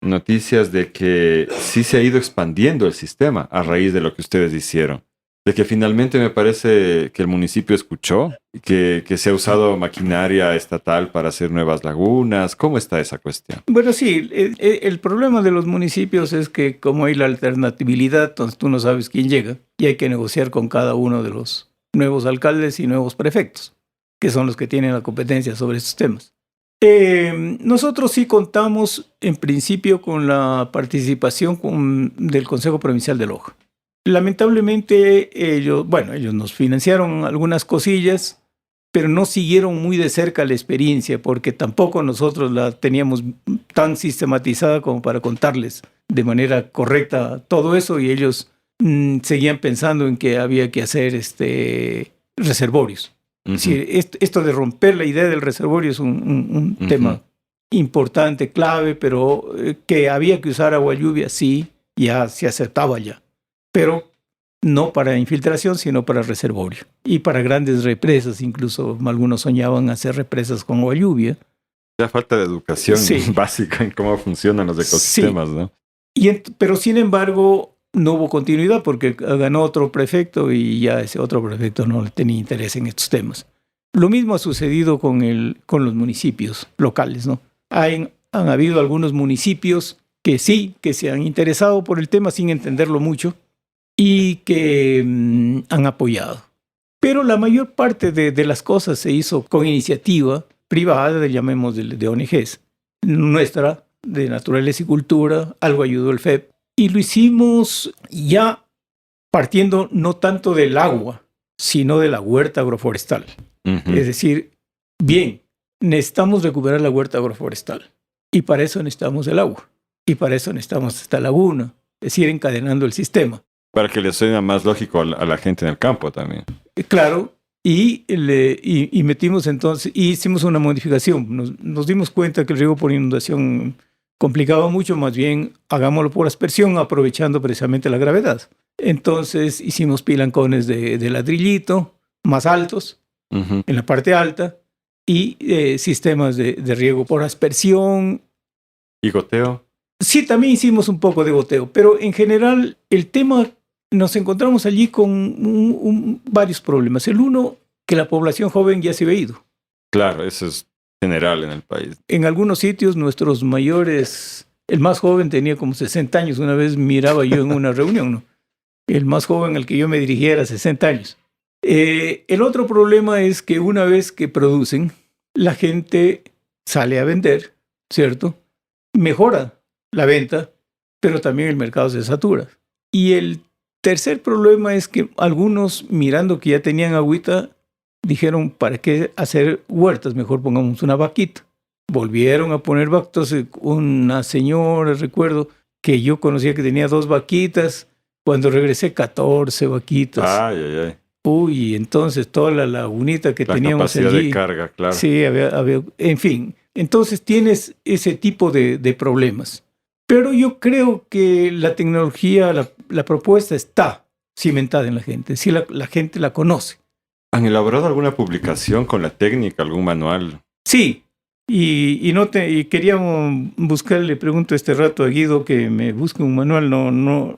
noticias de que sí se ha ido expandiendo el sistema a raíz de lo que ustedes hicieron. De que finalmente me parece que el municipio escuchó, que se ha usado maquinaria estatal para hacer nuevas lagunas. ¿Cómo está esa cuestión? Bueno, sí, el problema de los municipios es que como hay la alternatividad, entonces tú no sabes quién llega y hay que negociar con cada uno de los nuevos alcaldes y nuevos prefectos, que son los que tienen la competencia sobre estos temas. Nosotros sí contamos en principio con la participación del Consejo Provincial de Loja. Lamentablemente ellos nos financiaron algunas cosillas, pero no siguieron muy de cerca la experiencia porque tampoco nosotros la teníamos tan sistematizada como para contarles de manera correcta todo eso y ellos seguían pensando en que había que hacer reservorios. Uh-huh. Sí, esto de romper la idea del reservorio es un uh-huh. tema importante, clave, pero que había que usar agua lluvia, sí, ya se aceptaba ya. Pero no para infiltración, sino para reservorio. Y para grandes represas, incluso algunos soñaban hacer represas con agua lluvia. Ya falta de educación básica en cómo funcionan los ecosistemas, sí. ¿No? Pero sin embargo, no hubo continuidad porque ganó otro prefecto y ya ese otro prefecto no tenía interés en estos temas. Lo mismo ha sucedido con los municipios locales, ¿no? Han habido algunos municipios que sí, que se han interesado por el tema sin entenderlo mucho y que han apoyado. Pero la mayor parte de las cosas se hizo con iniciativa privada, llamemos de ONGs. Nuestra, de Naturaleza y Cultura, algo ayudó el FEP. Y lo hicimos ya partiendo no tanto del agua, sino de la huerta agroforestal. Uh-huh. Es decir, bien, necesitamos recuperar la huerta agroforestal. Y para eso necesitamos el agua. Y para eso necesitamos esta laguna. Es decir, encadenando el sistema. Para que le suene más lógico a la gente en el campo también. Claro, y metimos entonces, y hicimos una modificación. Nos dimos cuenta que el riego por inundación complicaba mucho, más bien hagámoslo por aspersión, aprovechando precisamente la gravedad. Entonces hicimos pilancones de ladrillito, más altos, uh-huh. en la parte alta, y sistemas de riego por aspersión. ¿Y goteo? Sí, también hicimos un poco de goteo, pero en general el tema... Nos encontramos allí con varios problemas. El uno, que la población joven ya se había ido. Claro, eso es general en el país. En algunos sitios, nuestros mayores, el más joven tenía como 60 años. Una vez miraba yo en una reunión, ¿no? El más joven al que yo me dirigía era 60 años. El otro problema es que una vez que producen, la gente sale a vender, ¿cierto? Mejora la venta, pero también el mercado se satura. Y el tercer problema es que algunos, mirando que ya tenían agüita, dijeron, ¿para qué hacer huertas? Mejor pongamos una vaquita. Volvieron a poner vaquitas. Una señora, recuerdo, que yo conocía que tenía 2 vaquitas. Cuando regresé, 14 vaquitas. Ay. Uy, entonces toda la lagunita que La teníamos capacidad allí. de carga, claro. Sí, en fin. Entonces tienes ese tipo de problemas. Pero yo creo que la tecnología, la propuesta está cimentada en la gente. Sí, la gente la conoce. ¿Han elaborado alguna publicación con la técnica, algún manual? Sí, y quería le pregunto este rato a Guido que me busque un manual,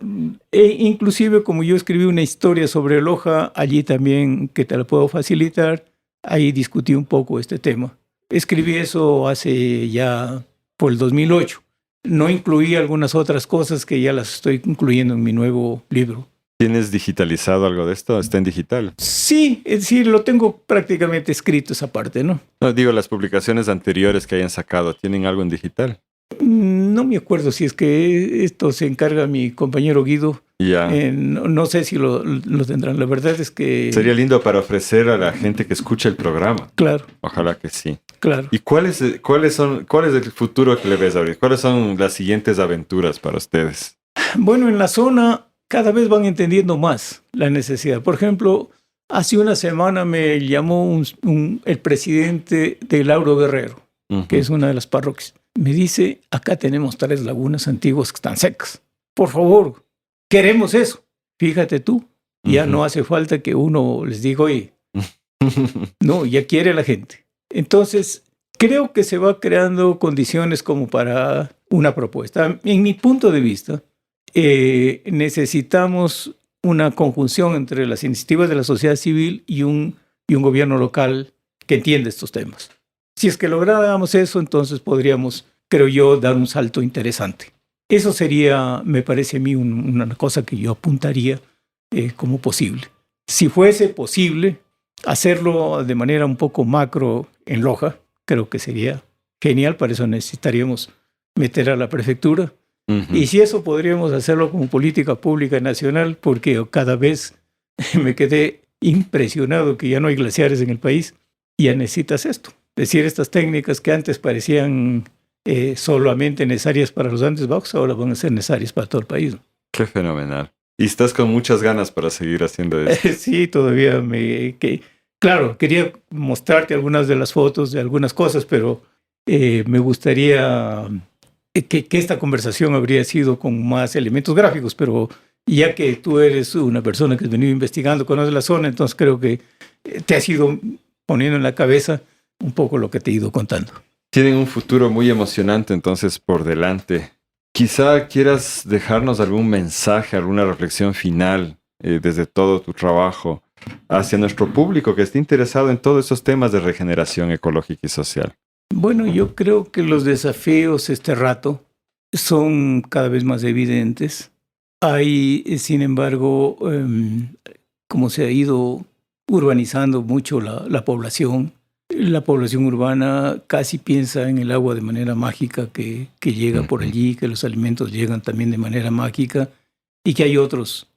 inclusive como yo escribí una historia sobre Loja, allí también que te la puedo facilitar, ahí discutí un poco este tema. Escribí eso hace ya por el 2008. No incluí algunas otras cosas que ya las estoy incluyendo en mi nuevo libro. ¿Tienes digitalizado algo de esto? ¿Está en digital? Sí, es decir, lo tengo prácticamente escrito esa parte, ¿no? No, digo, las publicaciones anteriores que hayan sacado, ¿tienen algo en digital? No me acuerdo si es que esto se encarga mi compañero Guido. Ya. No sé si lo tendrán. La verdad es que... Sería lindo para ofrecer a la gente que escucha el programa. Claro. Ojalá que sí. Claro. ¿Y cuál es el futuro que le ves ahorita? ¿Cuáles son las siguientes aventuras para ustedes? Bueno, en la zona cada vez van entendiendo más la necesidad. Por ejemplo, hace una semana me llamó el presidente de Lauro Guerrero, que es una de las parroquias. Me dice, acá tenemos 3 lagunas antiguas que están secas. Por favor, queremos eso. Fíjate tú, ya no hace falta que uno les diga, oye, no, ya quiere la gente. Entonces, creo que se va creando condiciones como para una propuesta. En mi punto de vista, necesitamos una conjunción entre las iniciativas de la sociedad civil y un gobierno local que entienda estos temas. Si es que lográramos eso, entonces podríamos, creo yo, dar un salto interesante. Eso sería, me parece a mí, una cosa que yo apuntaría como posible. Si fuese posible hacerlo de manera un poco macro en Loja, creo que sería genial. Para eso necesitaríamos meter a la prefectura. Y si eso podríamos hacerlo como política pública nacional, porque cada vez me quedé impresionado que ya no hay glaciares en el país, ya necesitas esto. Es decir, estas técnicas que antes parecían solamente necesarias para los Andes Bajos, ahora van a ser necesarias para todo el país. Qué fenomenal. Y estás con muchas ganas para seguir haciendo esto. Sí, todavía claro, quería mostrarte algunas de las fotos de algunas cosas, pero me gustaría que esta conversación habría sido con más elementos gráficos, pero ya que tú eres una persona que has venido investigando, conoces la zona, entonces creo que te has ido poniendo en la cabeza un poco lo que te he ido contando. Tienen un futuro muy emocionante entonces por delante. Quizá quieras dejarnos algún mensaje, alguna reflexión final desde todo tu trabajo hacia nuestro público que esté interesado en todos esos temas de regeneración ecológica y social. Bueno, yo creo que los desafíos este rato son cada vez más evidentes. Hay, sin embargo, como se ha ido urbanizando mucho la población urbana casi piensa en el agua de manera mágica que llega por allí, que los alimentos llegan también de manera mágica y que hay otros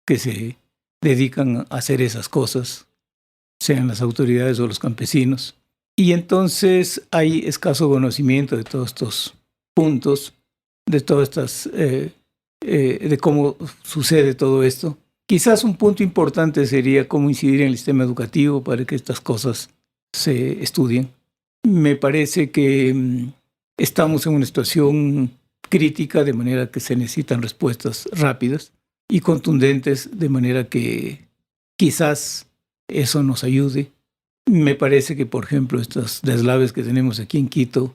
que se dedican a hacer esas cosas, sean las autoridades o los campesinos. Y entonces hay escaso conocimiento de todos estos puntos, de todas estas, de cómo sucede todo esto. Quizás un punto importante sería cómo incidir en el sistema educativo para que estas cosas se estudien. Me parece que estamos en una situación crítica, de manera que se necesitan respuestas rápidas y contundentes, de manera que quizás eso nos ayude. Me parece que, por ejemplo, estos deslaves que tenemos aquí en Quito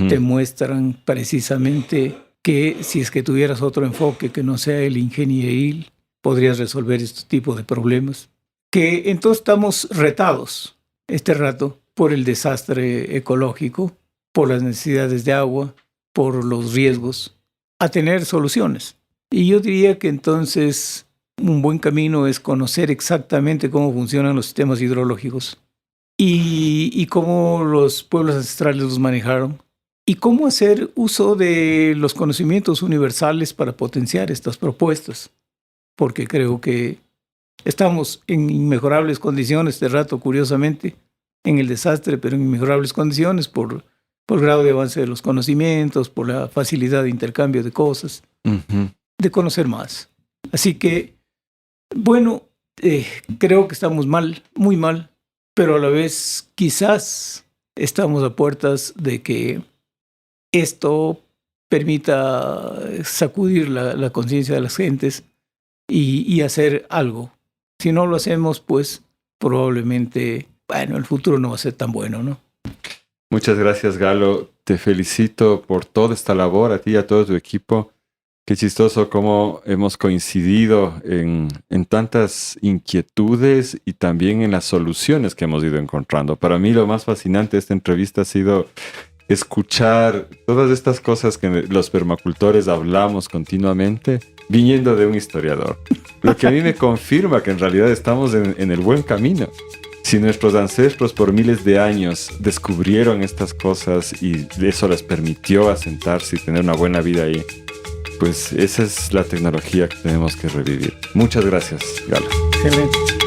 te muestran precisamente que si es que tuvieras otro enfoque que no sea el ingenieril, podrías resolver este tipo de problemas. Que entonces estamos retados este rato por el desastre ecológico, por las necesidades de agua, por los riesgos, a tener soluciones. Y yo diría que entonces un buen camino es conocer exactamente cómo funcionan los sistemas hidrológicos y cómo los pueblos ancestrales los manejaron y cómo hacer uso de los conocimientos universales para potenciar estas propuestas. Porque creo que estamos en inmejorables condiciones este rato, curiosamente, en el desastre, pero en inmejorables condiciones por grado de avance de los conocimientos, por la facilidad de intercambio de cosas, de conocer más. Así que, bueno, creo que estamos mal, muy mal, pero a la vez quizás estamos a puertas de que esto permita sacudir la conciencia de las gentes y hacer algo. Si no lo hacemos, pues probablemente, bueno, el futuro no va a ser tan bueno, ¿no? Muchas gracias, Galo. Te felicito por toda esta labor, a ti y a todo tu equipo. Qué chistoso cómo hemos coincidido en tantas inquietudes y también en las soluciones que hemos ido encontrando. Para mí lo más fascinante de esta entrevista ha sido escuchar todas estas cosas que los permacultores hablamos continuamente, viniendo de un historiador. Lo que a mí me confirma que en realidad estamos en el buen camino. Si nuestros ancestros por miles de años descubrieron estas cosas y eso les permitió asentarse y tener una buena vida ahí, pues esa es la tecnología que tenemos que revivir. Muchas gracias, Galo. Excelente.